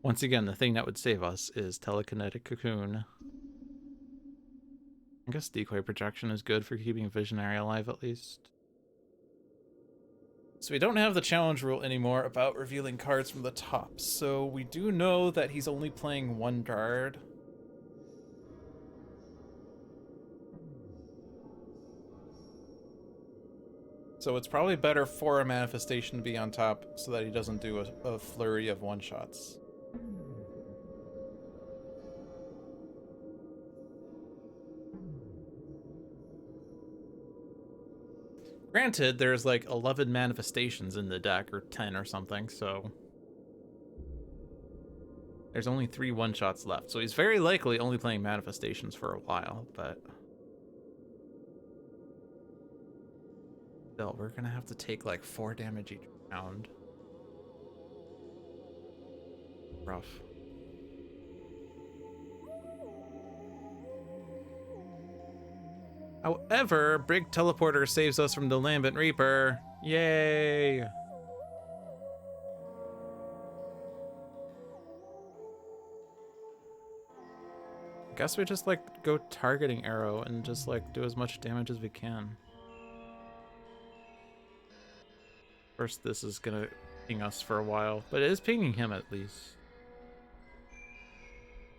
once again, the thing that would save us is Telekinetic Cocoon. I guess Decoy Projection is good for keeping Visionary alive at least. So we don't have the challenge rule anymore about revealing cards from the top. So we do know that he's only playing one card. So it's probably better for a manifestation to be on top so that he doesn't do a flurry of one-shots. Granted, there's like 11 manifestations in the deck, or 10 or something, so there's only 3 one-shots left. So he's very likely only playing manifestations for a while, but still, we're gonna have to take like 4 damage each round. Rough. However, Brig Teleporter saves us from the Lambent Reaper. Yay! I guess we just like go targeting arrow and just like do as much damage as we can. First, this is gonna ping us for a while, but it is pinging him at least.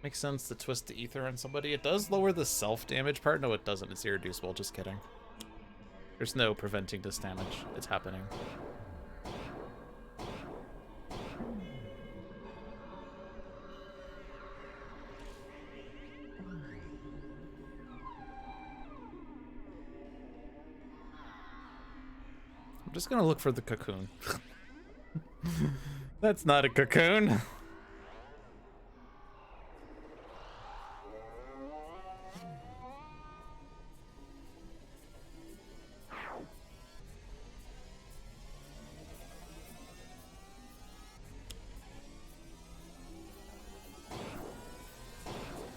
Makes sense to Twist the Ether on somebody. It does lower the self-damage part. No, it doesn't. It's irreducible. Just kidding. There's no preventing this damage. It's happening. just gonna look for the cocoon. That's not a cocoon.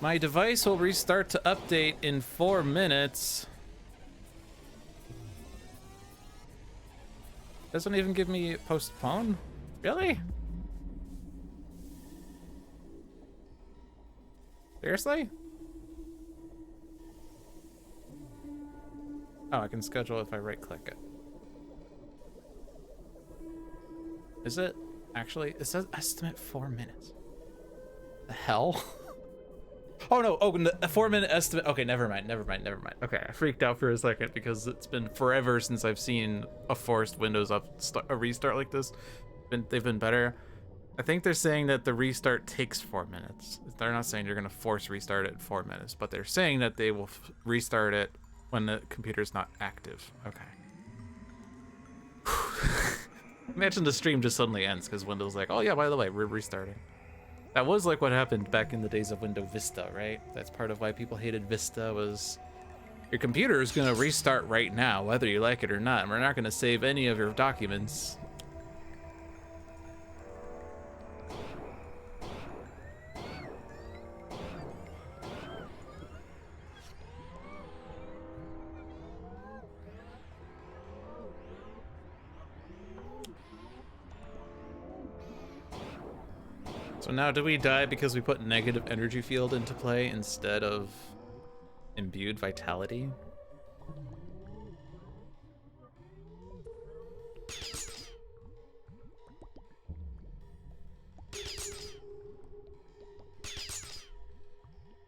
My device will restart to update in 4 minutes. Doesn't even give me postpone? Really? Seriously? Oh, I can schedule if I right click it. Is it? Actually, it says estimate 4 minutes. The hell? Oh no, oh, a 4 minute estimate. Okay, never mind. Okay, I freaked out for a second because it's been forever since I've seen a forced Windows a restart like this. They've been better. I think they're saying that the restart takes 4 minutes. They're not saying you're gonna force restart it in 4 minutes, but they're saying that they will restart it when the computer's not active. Okay. Imagine the stream just suddenly ends because Windows like, oh yeah, by the way, we're restarting. That was like what happened back in the days of Windows Vista, right? That's part of why people hated Vista, was your computer is gonna restart right now, whether you like it or not, and we're not gonna save any of your documents. So now, do we die because we put negative energy field into play instead of imbued vitality?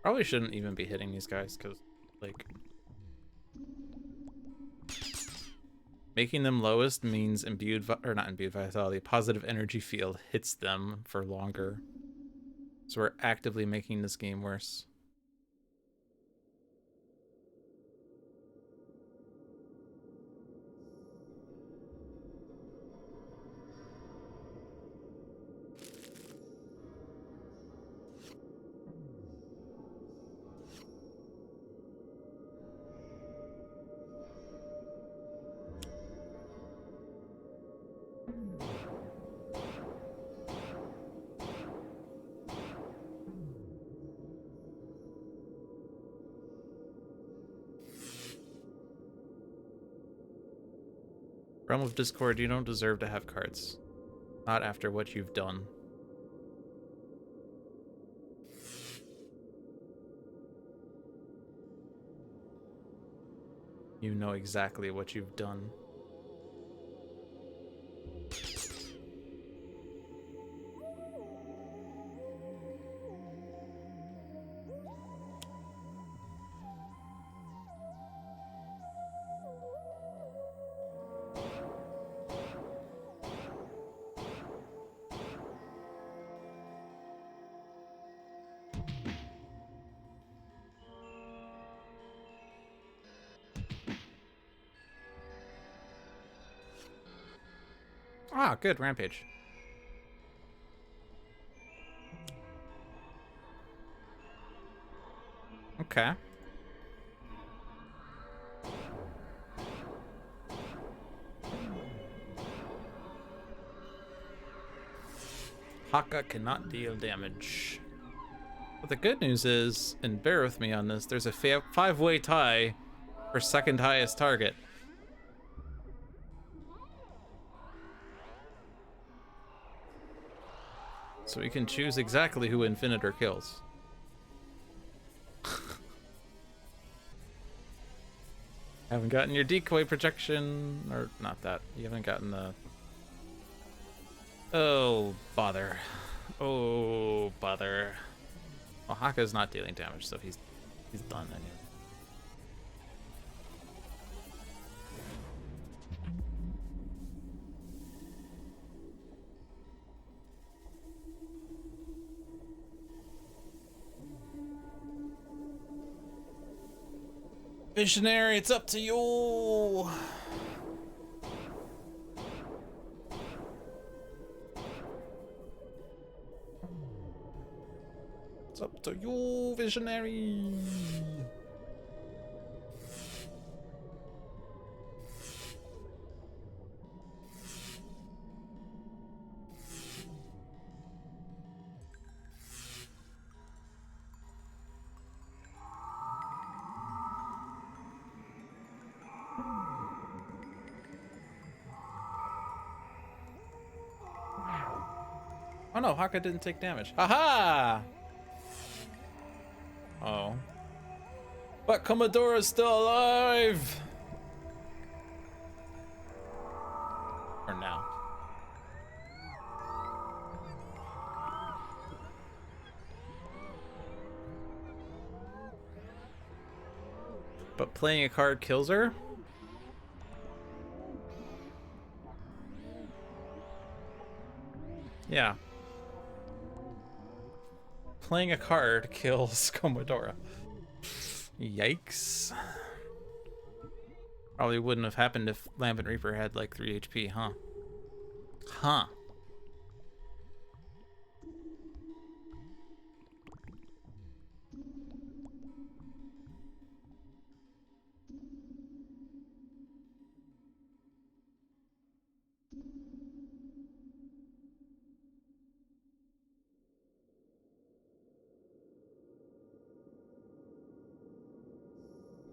Probably shouldn't even be hitting these guys because, like, making them lowest means imbued, or not imbued vitality, positive energy field hits them for longer. So we're actively making this game worse. Realm of Discord, you don't deserve to have cards. Not after what you've done. You know exactly what you've done. Ah, good, Rampage. Okay. Haka cannot deal damage. But the good news is, and bear with me on this, there's a 5-way tie for second highest target. So we can choose exactly who Infinitor kills. Haven't gotten your decoy projection, or not that. You haven't gotten the... Oh, bother. Oh, bother. Well, Haka's not dealing damage, so he's done anyway. Visionary, it's up to you. It's up to you, visionary. Oh no, Haka didn't take damage. Haha! Oh. But Comodora's still alive! Or now. But playing a card kills her? Yeah. Playing a card kills Comodora. Yikes. Probably wouldn't have happened if Lambent Reaper had like 3 HP, huh? Huh.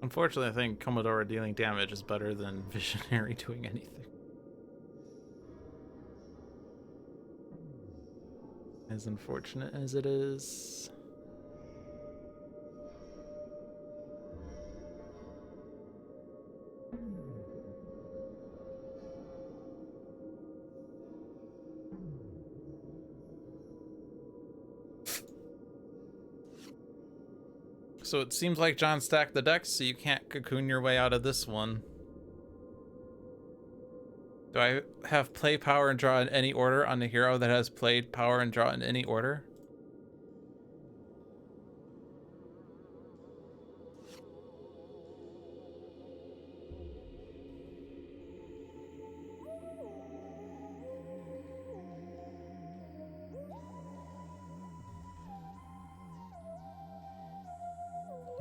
Unfortunately, I think Comodora dealing damage is better than Visionary doing anything. As unfortunate as it is. So it seems like John stacked the decks, so you can't cocoon your way out of this one. Do I have play, power, and draw in any order on the hero that has played, power, and draw in any order?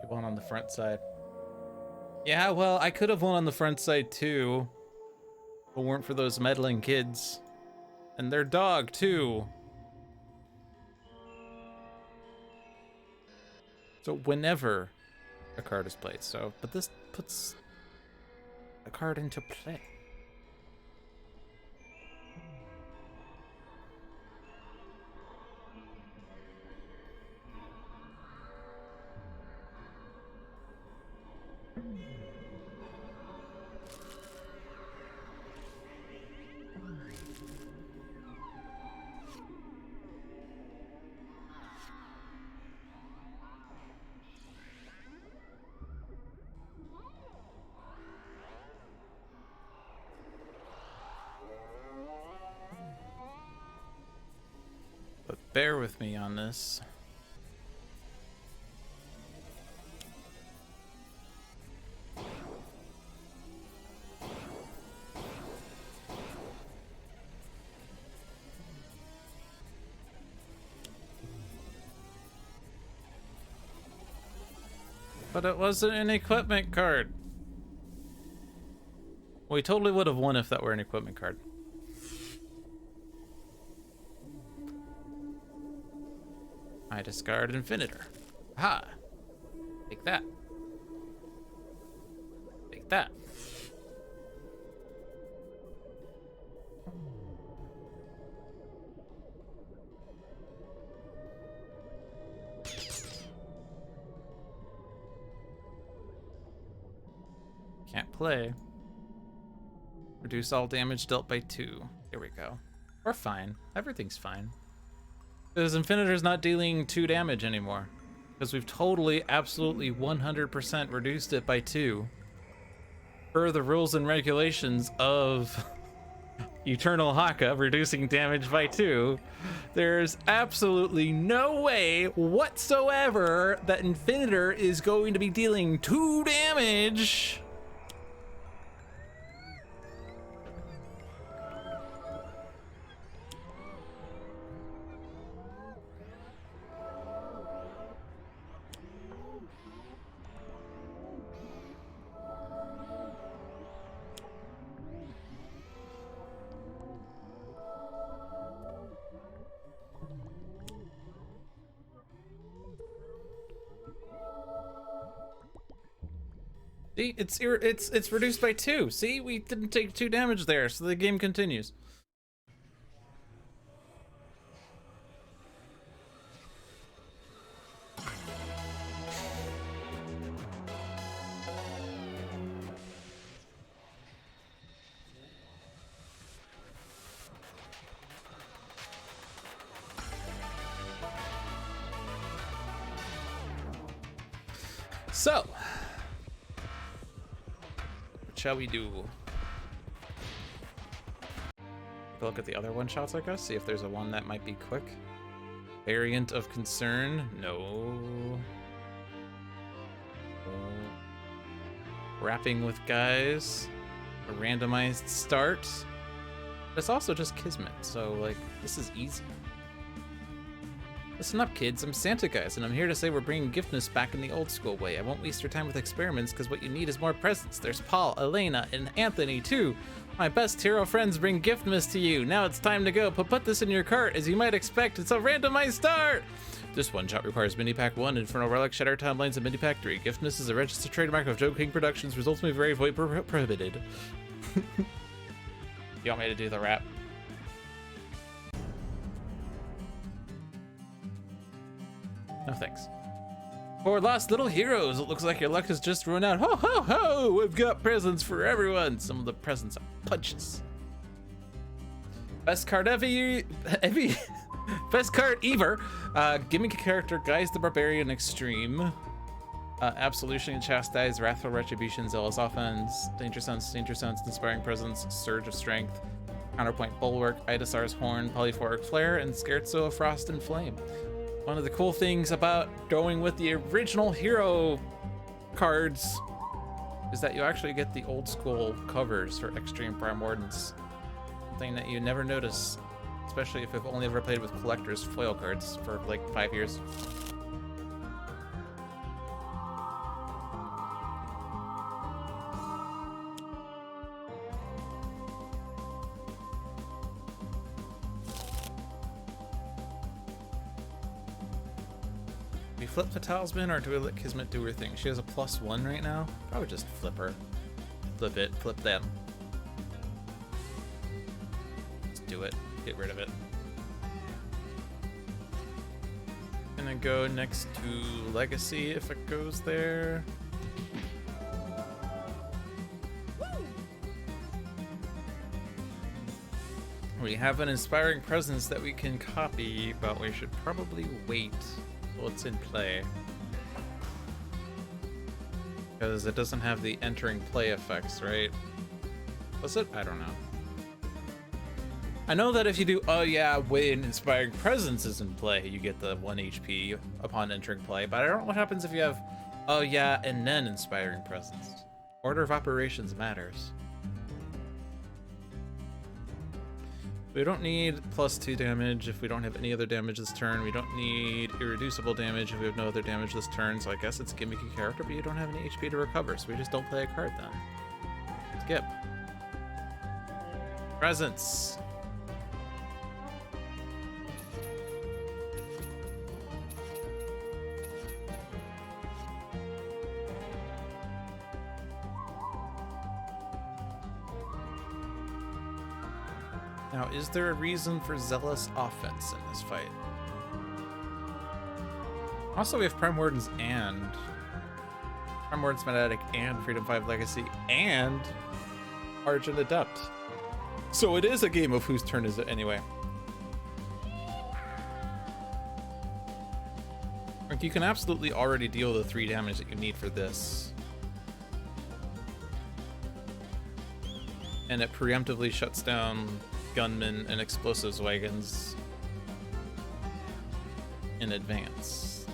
You won on the front side. Yeah, well, I could have won on the front side too. If it weren't for those meddling kids. And their dog, too. So whenever a card is played, so, but this puts a card into play. But bear with me on this. But it wasn't an equipment card. We totally would have won if that were an equipment card. I discard Infinitor. Ha! Take that. Take that. Can't play. Reduce all damage dealt by 2. Here we go. We're fine. Everything's fine. Because Infinitor's not dealing 2 damage anymore. Because we've totally, absolutely, 100% reduced it by 2. Per the rules and regulations of Eternal Haka reducing damage by 2, there's absolutely no way whatsoever that Infinitor is going to be dealing 2 damage. See, it's reduced by 2. See, we didn't take 2 damage there, so the game continues. So, what shall we do? Take a look at the other one-shots, I guess. See if there's a one that might be quick. Variant of Concern? No. Wrapping with Guise. A randomized start. But it's also just Kismet, so, like, this is easy. Listen up, kids. I'm Santa Guise, and I'm here to say we're bringing giftness back in the old school way. I won't waste your time with experiments, because what you need is more presents. There's Paul, Elena, and Anthony, too. My best hero friends bring giftmas to you. Now it's time to go, but put this in your cart. As you might expect, it's a randomized start! This one-shot requires Mini Pack 1, Infernal Relic, Shattered Timelines, and Mini Pack 3. Giftmas is a registered trademark of Joe King Productions. Results may vary, void prohibited. You want me to do the rap? No thanks. For lost little heroes, it looks like your luck has just run out. Ho ho ho! We've got presents for everyone. Some of the presents are punches. Best card best card ever. Gimmick character Guise the Barbarian Extreme. Absolution and Chastise, Wrathful Retribution, Zealous Offense, Danger Sense, Inspiring Presence, Surge of Strength, Counterpoint Bulwark, Idasar's Horn, Polyphoric Flare, and Scherzo of Frost and Flame. One of the cool things about going with the original hero cards is that you actually get the old school covers for Extreme Primordants. Something that you never notice, especially if you've only ever played with collector's foil cards for like 5 years. Flip the talisman, or do we let Kismet do her thing? She has a +1 right now. I would just flip her. Flip it, flip them. Let's do it. Get rid of it. Gonna go next to Legacy if it goes there. We have an Inspiring Presence that we can copy, but we should probably wait. What's in play, because it doesn't have the entering play effects, right? Was it? I don't know. I know that if you do oh yeah when Inspiring Presence is in play, you get the 1 HP upon entering play, but I don't know what happens if you have oh yeah and then Inspiring Presence. Order of operations matters. We don't need +2 damage if we don't have any other damage this turn. We don't need irreducible damage if we have no other damage this turn. So I guess it's a gimmicky character, but you don't have any HP to recover, so we just don't play a card then. Skip. Presents. Now, is there a reason for Zealous Offense in this fight? Also, we have Primordants and Primordants Fanatic and Freedom 5 Legacy and Argent Adept. So it is a game of whose turn is it anyway. Like, you can absolutely already deal the 3 damage that you need for this. And it preemptively shuts down gunmen and explosives wagons in advance.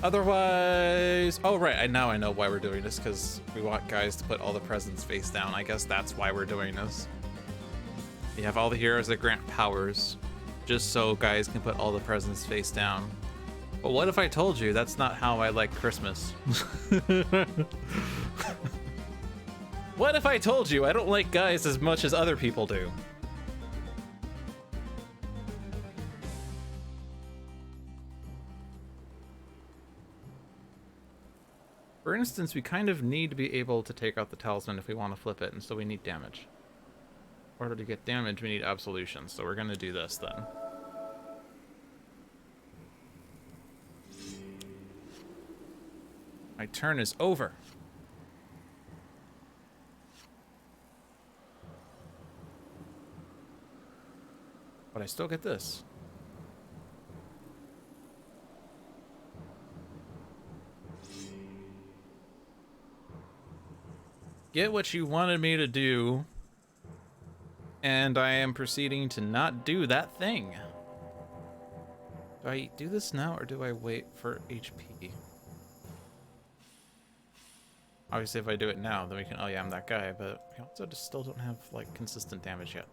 Otherwise, oh right, now I know why we're doing this, because we want Guise to put all the presents face down. I guess that's why we're doing this. You have all the heroes that grant powers, just so Guise can put all the presents face down. But what if I told you that's not how I like Christmas? What if I told you I don't like Guise as much as other people do? For instance, we kind of need to be able to take out the talisman if we want to flip it, and so we need damage. In order to get damage, we need absolution, so we're going to do this then. My turn is over. But I still get this. Get what you wanted me to do, and I am proceeding to not do that thing. Do I do this now, or do I wait for HP? Obviously, if I do it now, then we can, oh yeah, I'm that guy, but we also just still don't have, like, consistent damage yet.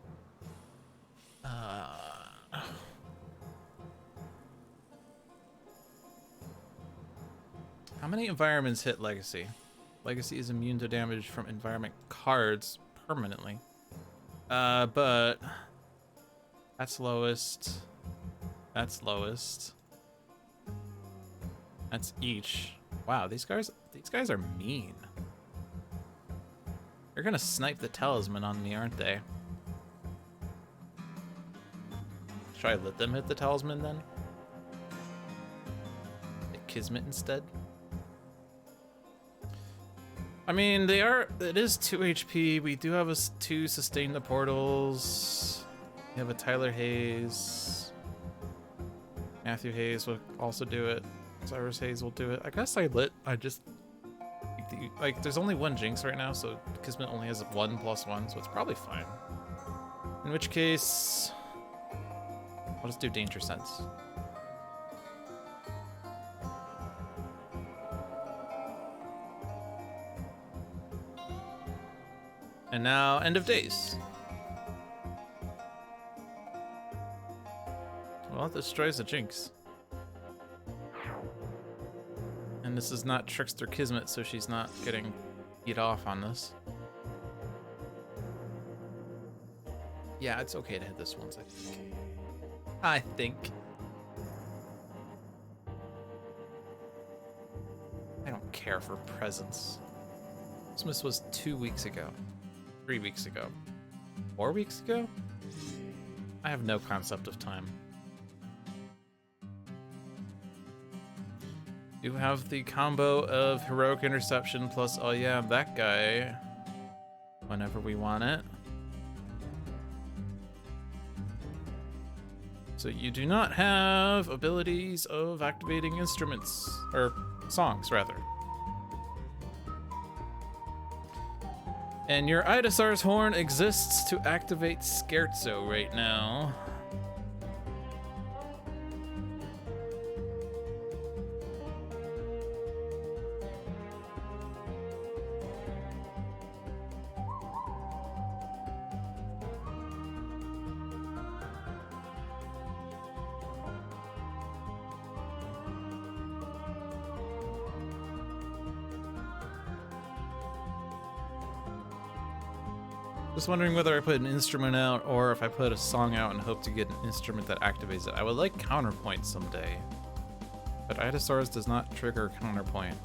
How many environments hit Legacy? Legacy is immune to damage from environment cards permanently. But that's lowest. That's lowest. That's each. Wow, these guys are mean. They're gonna snipe the talisman on me, aren't they? Should I let them hit the talisman then? Hit Kismet instead? I mean, it is 2 HP. We do have 2 sustain the portals. We have a Tyler Hayes. Matthew Hayes will also do it. Cyrus Hayes will do it. I guess like, there's only 1 Jinx right now, so Kismet only has 1+1, so it's probably fine. In which case, I'll just do Danger Sense. And now, End of Days. Well, this destroys the Jinx. And this is not Trickster Kismet, so she's not getting beat off on this. Yeah, it's okay to hit this once, I think. I don't care for presents. Christmas was 2 weeks ago. 3 weeks ago. 4 weeks ago? I have no concept of time. You have the combo of Heroic Interception plus, oh yeah, that guy, whenever we want it. So you do not have abilities of activating instruments, or songs, rather. And your Idasar's Horn exists to activate Scherzo right now. Just wondering whether I put an instrument out or if I put a song out and hope to get an instrument that activates it. I would like Counterpoint someday, but Idasar's does not trigger Counterpoint.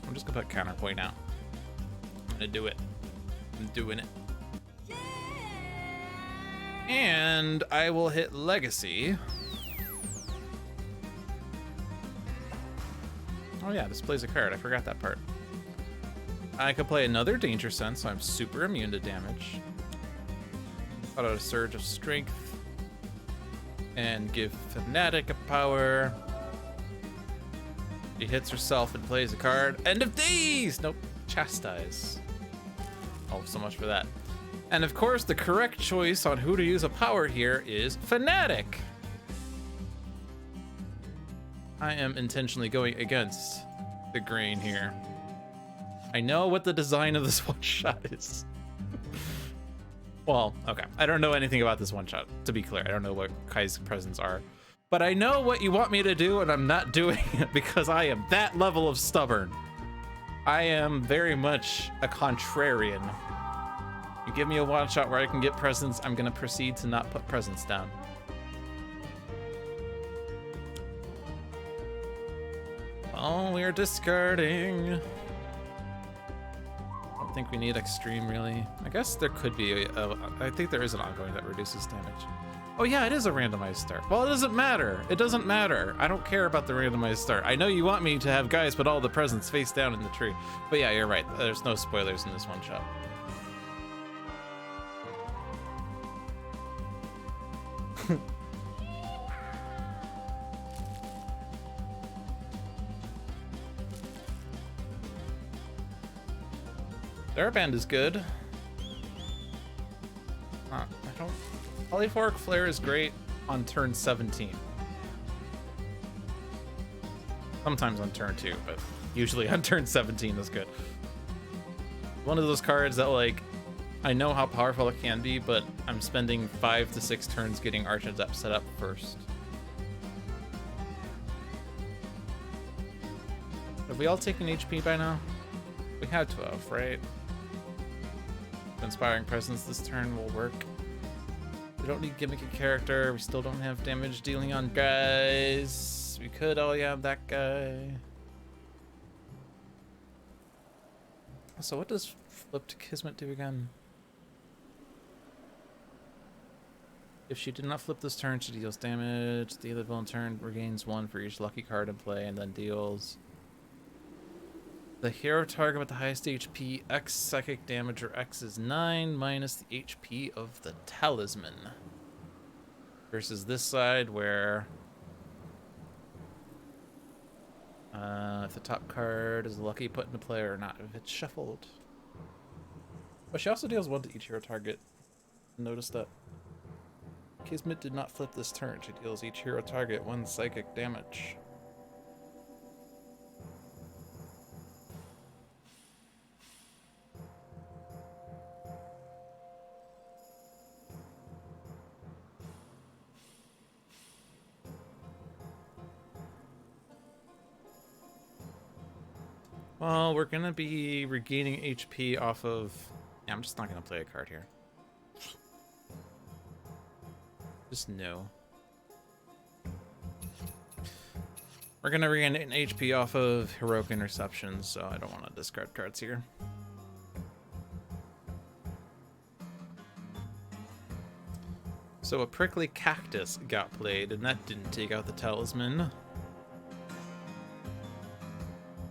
I'm just gonna put Counterpoint out. I'm gonna do it. I'm doing it. And I will hit Legacy. Oh yeah, this plays a card. I forgot that part. I could play another Danger Sense, so I'm super immune to damage. Put out a Surge of Strength. And give Fanatic a power. She hits herself and plays a card. End of Days! Nope. Chastise. Oh, so much for that. And of course, the correct choice on who to use a power here is Fanatic. I am intentionally going against the grain here. I know what the design of this one-shot is. Well, okay. I don't know anything about this one-shot, to be clear. I don't know what Kai's presents are. But I know what you want me to do, and I'm not doing it because I am that level of stubborn. I am very much a contrarian. You give me a one-shot where I can get presents, I'm gonna proceed to not put presents down. Oh, we're discarding. I don't think we need extreme, really. I guess there could be I think there is an ongoing that reduces damage. Oh yeah, it is a randomized start. Well, it doesn't matter. It doesn't matter. I don't care about the randomized start. I know you want me to have Guise put all the presents face down in the tree. But yeah, you're right. There's no spoilers in this one shot. Airband is good. I don't... Polyphoric Flare is great on turn 17. Sometimes on turn 2, but usually on turn 17 is good. One of those cards that, like, I know how powerful it can be, but I'm spending 5 to 6 turns getting Argent set up first. Have we all taken HP by now? We had to have, right? Inspiring Presence this turn will work. We don't need gimmick a character. We still don't have damage dealing on guys. We could, oh yeah, that guy. So what does flipped Kismet do again? If she did not flip this turn, she deals damage. The other villain turn regains 1 for each lucky card in play and then deals the hero target with the highest HP, X psychic damage, or X is 9 minus the HP of the talisman. Versus this side where if the top card is lucky put into play or not, if it's shuffled. But she also deals 1 to each hero target. Notice that Kismet did not flip this turn. She deals each hero target 1 psychic damage. Well, we're gonna be regaining HP off of... Yeah, I'm just not gonna play a card here. Just no. We're gonna regain an HP off of Heroic Interception, so I don't want to discard cards here. So a Prickly Cactus got played, and that didn't take out the Talisman.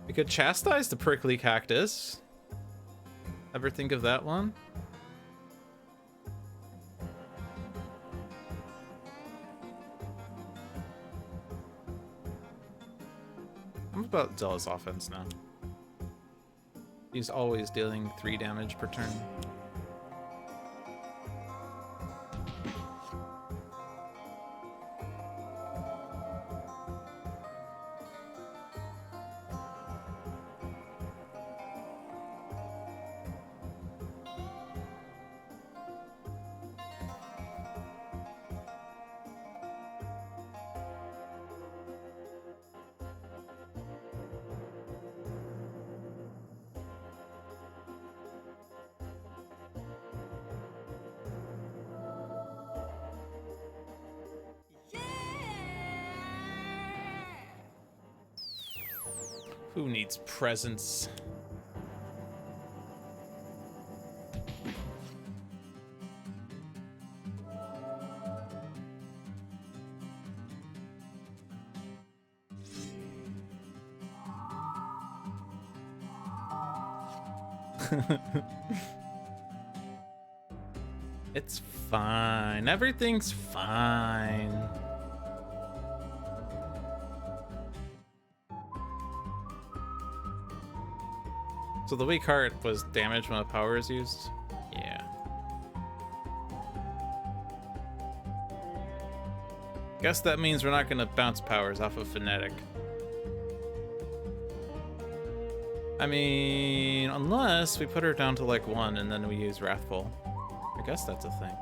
We could Chastise the Prickly Cactus. Ever think of that one? I'm about Zealous Offense now. He's always dealing 3 damage per turn. Who needs presents? It's fine. Everything's fine. So the weak heart was damaged when a power is used? Yeah. Guess that means we're not gonna bounce powers off of Fanatic. I mean, unless we put her down to like 1 and then we use Wrathful. I guess that's a thing.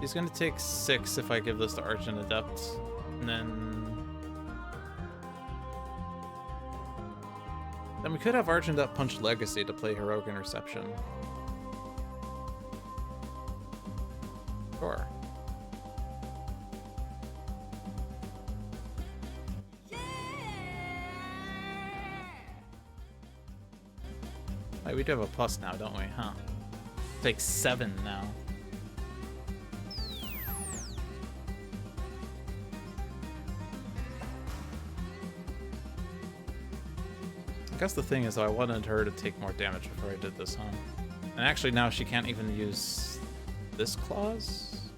He's gonna take 6 if I give this to Argent Adept. And then we could have Argent Adept punch Legacy to play Heroic Interception. Sure. Hey, we do have a plus now, don't we? Huh? Take 7 now. I guess the thing is, I wanted her to take more damage before I did this, huh? And actually now she can't even use this clause?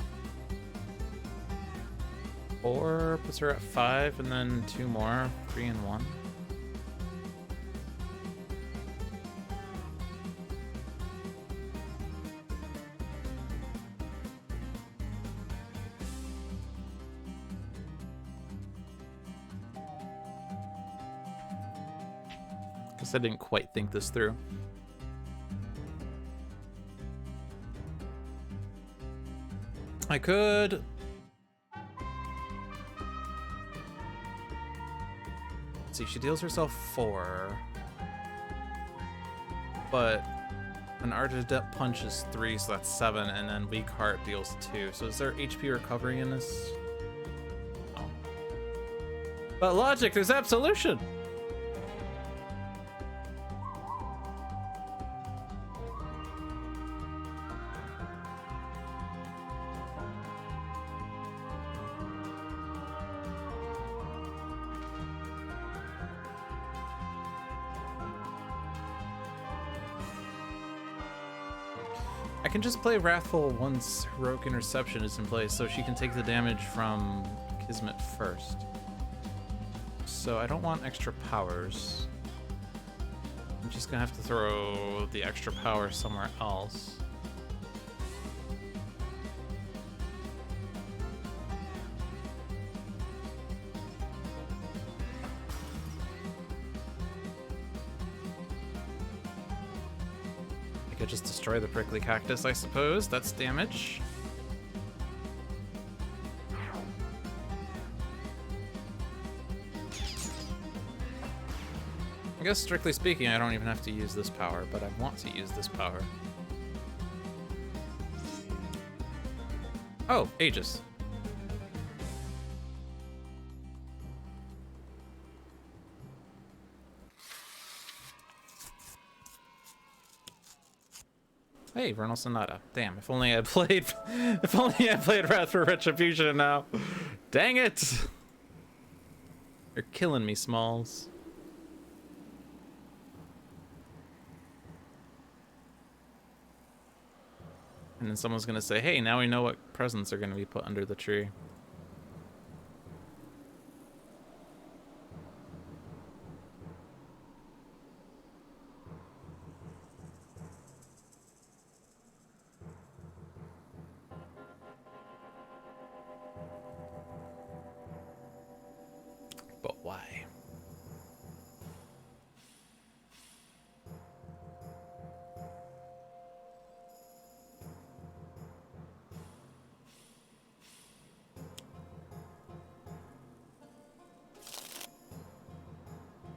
4 puts her at 5, and then 2 more, 3 and 1. Guess I didn't quite think this through. I could... Let's see, she deals herself 4. But an Adept punches 3, so that's 7, and then Weak Heart deals 2. So is there HP recovery in this? Oh. But logic, there's absolution! I can just play Wrathful once Heroic Interception is in place, so she can take the damage from Kismet first. So I don't want extra powers. I'm just gonna have to throw the extra power somewhere else. I could just destroy the prickly cactus, I suppose. That's damage. I guess strictly speaking, I don't even have to use this power, but I want to use this power. Oh, Aegis. Hey, Vernal Sonata. Damn, if only I played Wrath for Retribution now. Dang it! You're killing me, Smalls. And then someone's gonna say, hey, now we know what presents are gonna be put under the tree. But why?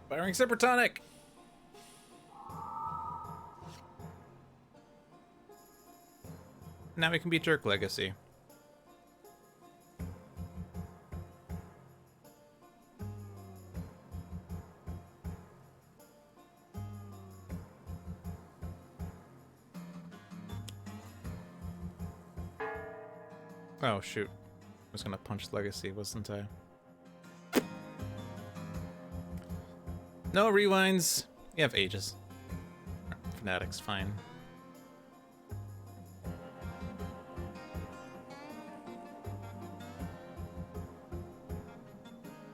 Firing Supertonic! Now we can be Jerk Legacy. Oh shoot. I was gonna punch Legacy, wasn't I? No rewinds. You have Aegis. Fanatic's fine.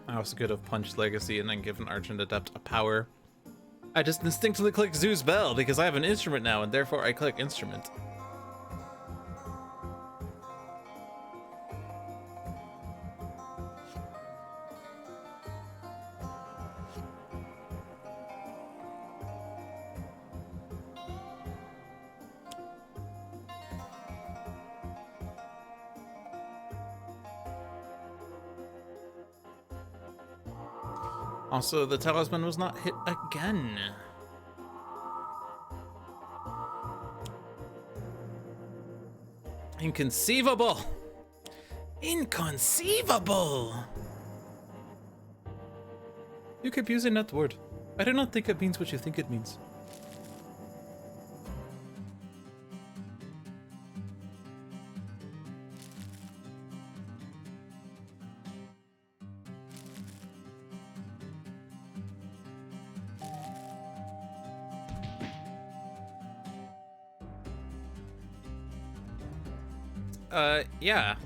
I also could have punched Legacy and then given Argent Adept a power. I just instinctively click Zeus Bell because I have an instrument now and therefore I click Instrument. Also, the talisman was not hit again. Inconceivable! Inconceivable! You keep using that word. I do not think it means what you think it means. Yeah.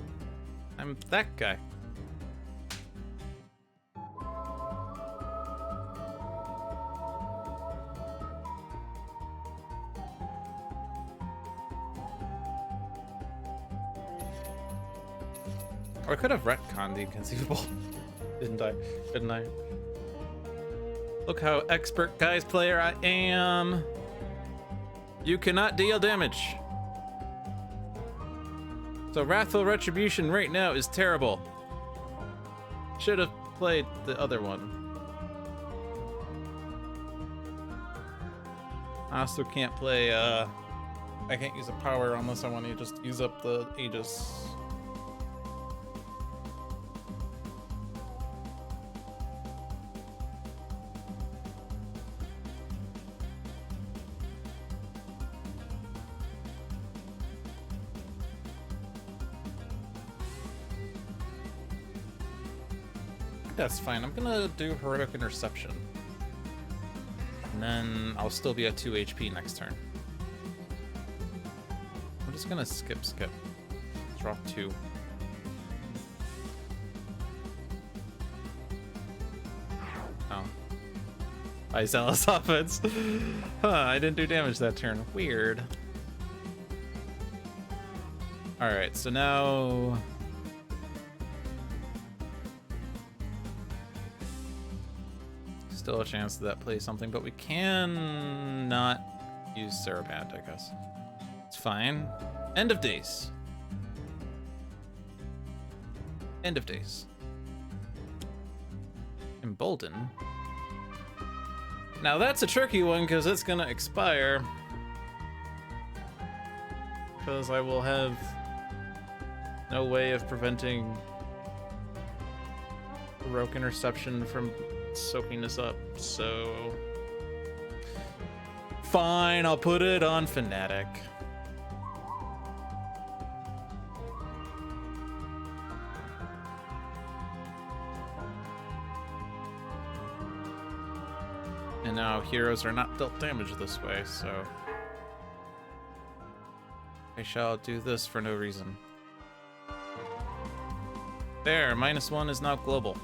I'm that guy. Or I could have retconned the inconceivable. Didn't I? Didn't I? Look how expert Guise player I am. You cannot deal damage. So Wrathful Retribution right now is terrible. Should have played the other one. I also can't play, I can't use a power unless I want to just use up the Aegis. That's fine. I'm gonna do Heroic Interception. And then I'll still be at 2 HP next turn. I'm just gonna skip. Drop 2. Oh. I Zealous offense. Huh, I didn't do damage that turn. Weird. Alright, so now... Still a chance that plays something, but we can not use Serapant, I guess. It's fine. End of days. End of days. Embolden. Now that's a tricky one because it's gonna expire. Because I will have no way of preventing Heroic Interception from soaking this up, so fine, I'll put it on Fanatic. And now heroes are not dealt damage this way, so I shall do this for no reason. There, -1 is now global.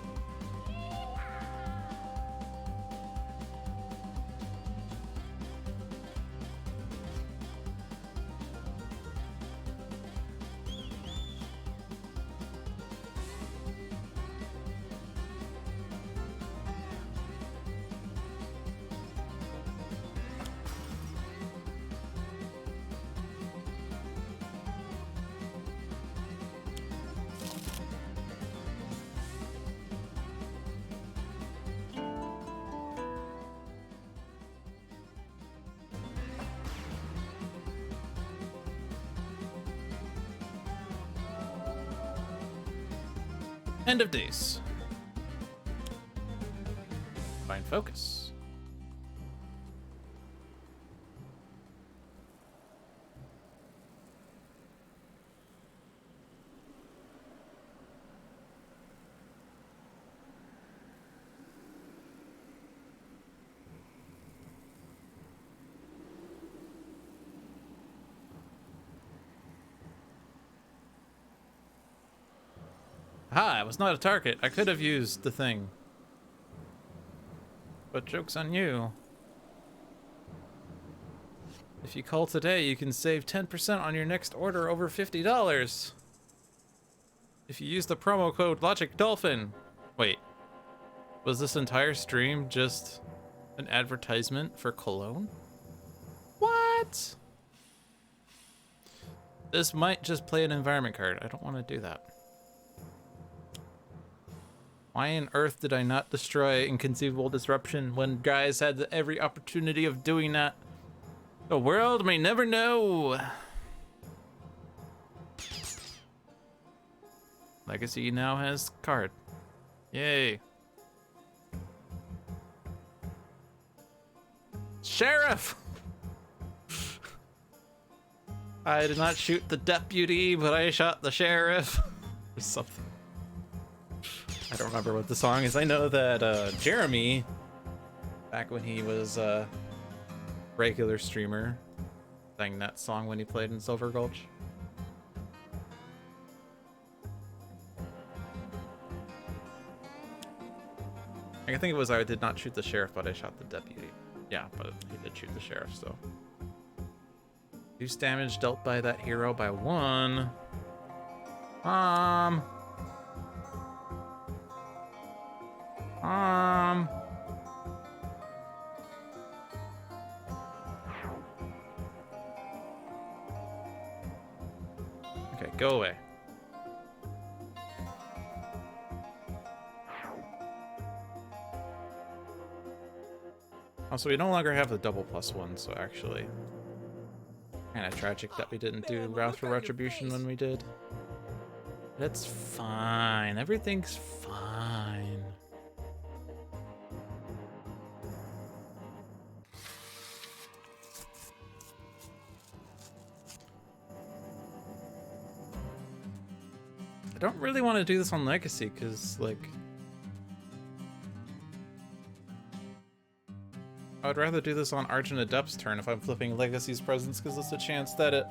End of days. Find focus. Ah, it was not a target. I could have used the thing. But joke's on you. If you call today, you can save 10% on your next order over $50. If you use the promo code LogicDolphin. Wait. Was this entire stream just an advertisement for cologne? What? This might just play an environment card. I don't want to do that. Why on earth did I not destroy Inconceivable Disruption when Guise had every opportunity of doing that? The world may never know. Legacy now has card. Yay. Sheriff! I did not shoot the deputy, but I shot the sheriff. Or something. I don't remember what the song is. I know that Jeremy, back when he was a regular streamer, sang that song when he played in Silver Gulch. I think it was I did not shoot the sheriff, but I shot the deputy. Yeah, but he did shoot the sheriff, so. Reduce damage dealt by that hero by 1. Okay, go away. Also, we no longer have the double +1, so actually kind of tragic that we didn't do Wrath for Retribution when we did. That's fine. Everything's fine. I don't really want to do this on Legacy, because, like, I would rather do this on Argent Adept's turn if I'm flipping Legacy's presence, because it's a chance that it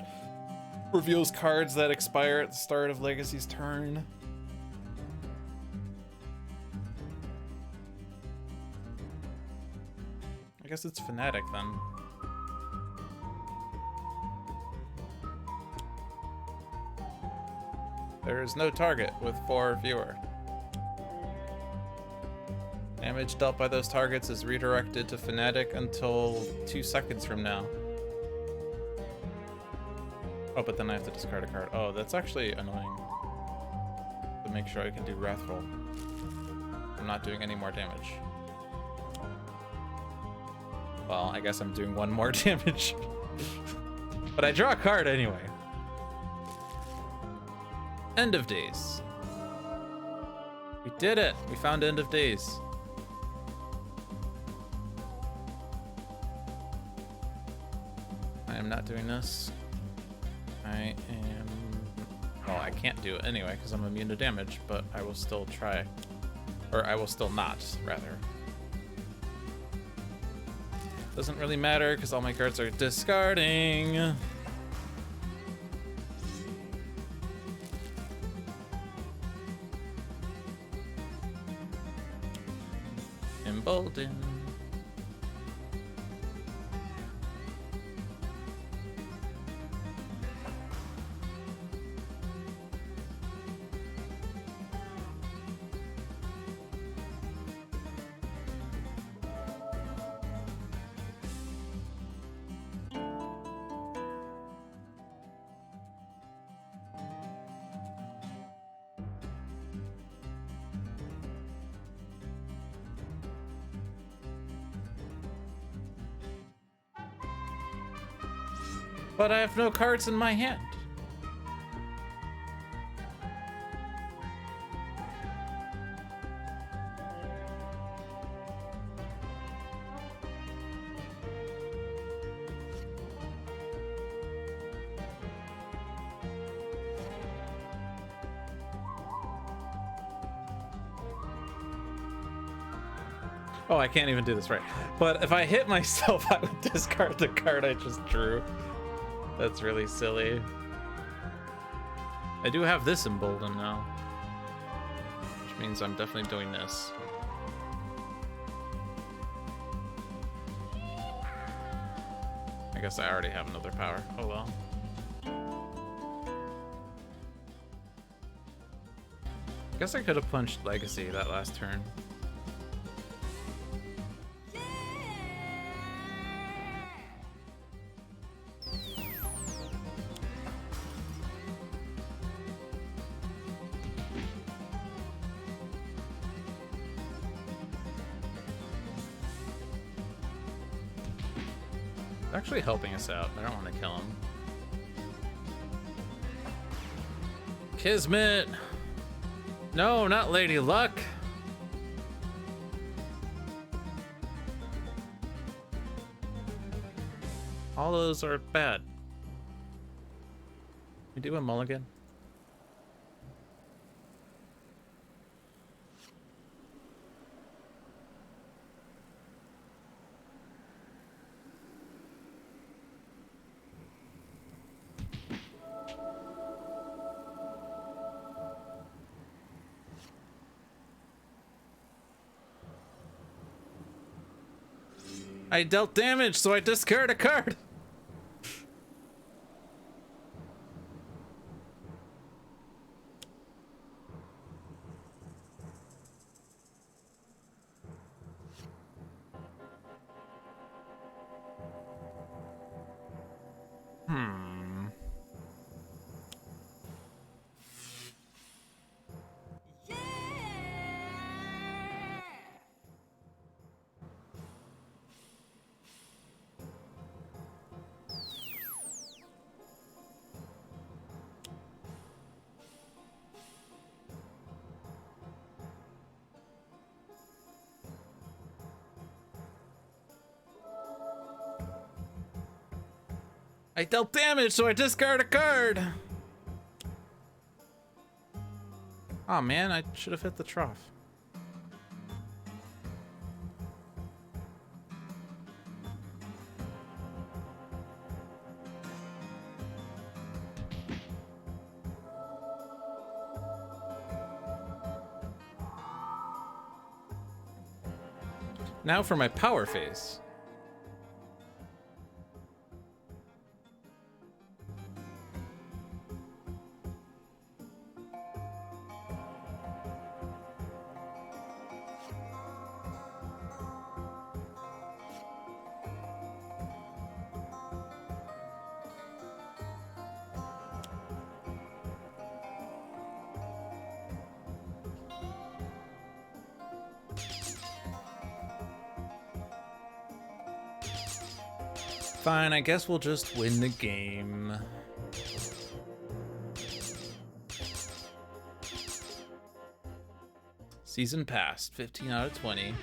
reveals cards that expire at the start of Legacy's turn. I guess it's Fanatic then. There is no target with 4 or fewer. Damage dealt by those targets is redirected to Fanatic until 2 seconds from now. Oh, but then I have to discard a card. Oh, that's actually annoying. To make sure I can do Wrathful. I'm not doing any more damage. Well, I guess I'm doing 1 more damage. But I draw a card anyway. End of Days. We did it! We found End of Days. I am not doing this. I am... Well, I can't do it anyway because I'm immune to damage, but I will still try. Or I will still not, rather. Doesn't really matter because all my cards are discarding. Embolden. But I have no cards in my hand. Oh, I can't even do this right. But if I hit myself, I would discard the card I just drew. That's really silly. I do have this emboldened now, which means I'm definitely doing this. I guess I already have another power. Oh well. I guess I could have punched Legacy that last turn. Actually helping us out. I don't want to kill him. Kismet! No, not Lady Luck! All those are bad. We do a mulligan? I dealt damage, so I discard a card. I dealt damage, so I discard a card. Oh man, I should have hit the trough. Now for my power phase. Fine, I guess we'll just win the game. Season passed, 15 out of 20.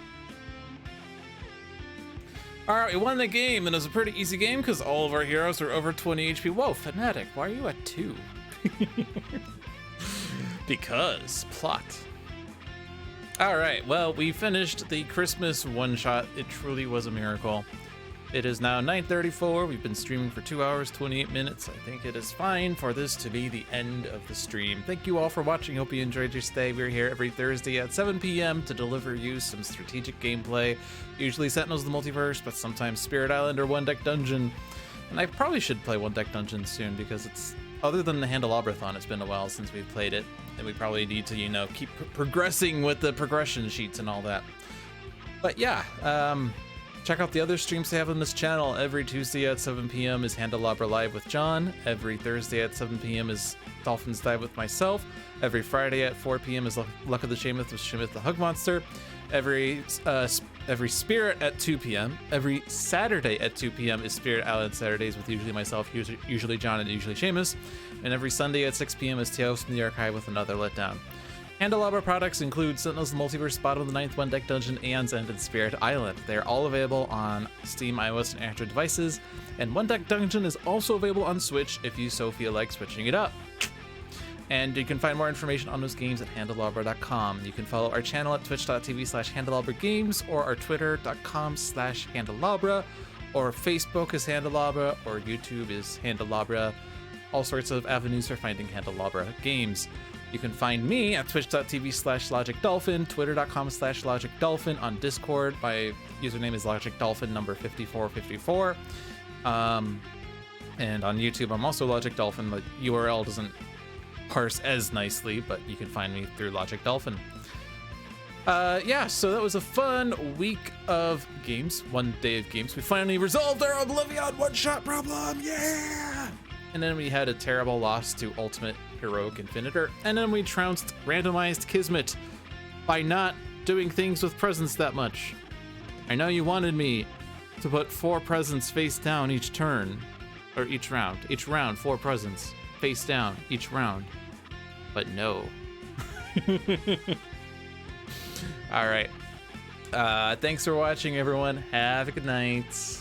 Alright, we won the game, and it was a pretty easy game because all of our heroes are over 20 HP. Whoa, Fanatic, why are you at 2? Because plot. Alright, well, we finished the Christmas one-shot. It truly was a miracle. It is now 9:34. We've been streaming for 2 hours, 28 minutes. I think it is fine for this to be the end of the stream. Thank you all for watching. Hope you enjoyed your stay. We're here every Thursday at 7 p.m. to deliver you some strategic gameplay. Usually Sentinels of the Multiverse, but sometimes Spirit Island or One Deck Dungeon. And I probably should play One Deck Dungeon soon because it's, other than the Handelabra-thon, it's been a while since we've played it. And we probably need to, you know, keep progressing with the progression sheets and all that. But yeah, check out the other streams they have on this channel. Every Tuesday at 7 p.m. is Handelabra Live with John. Every Thursday at 7 p.m. is Dolphin's Dive with myself. Every Friday at 4 p.m. is Luck of the Shamith with Shamith the Hug Monster. Every Spirit at 2 p.m. Every Saturday at 2 p.m. is Spirit Island Saturdays with usually myself, usually John, and usually Seamus. And every Sunday at 6 p.m. is Tales from the Archive with another letdown. Handelabra products include Sentinels of the Multiverse, Bottom of the Ninth, One Deck Dungeon, Aeon's End, and Spirit Island. They are all available on Steam, iOS, and Android devices, and One Deck Dungeon is also available on Switch if you so feel like switching it up. And you can find more information on those games at handelabra.com. You can follow our channel at twitch.tv/handelabragames, or our twitter.com/handelabra, or Facebook is Handelabra, or YouTube is Handelabra. All sorts of avenues for finding Handelabra games. You can find me at twitch.tv/logicdolphin, twitter.com/logicdolphin, on Discord. My username is logicdolphin number 5454. And on YouTube, I'm also logicdolphin. The URL doesn't parse as nicely, but you can find me through logicdolphin. Yeah, so that was a fun week of games, one day of games. We finally resolved our OblivAeon one-shot problem, yeah! And then we had a terrible loss to Ultimate Heroic Infinitor, and then we trounced randomized Kismet by not doing things with presents that much. I know you wanted me to put 4 presents face down each turn, or each round. Each round, 4 presents face down each round. But no. All right. Thanks for watching, everyone. Have a good night.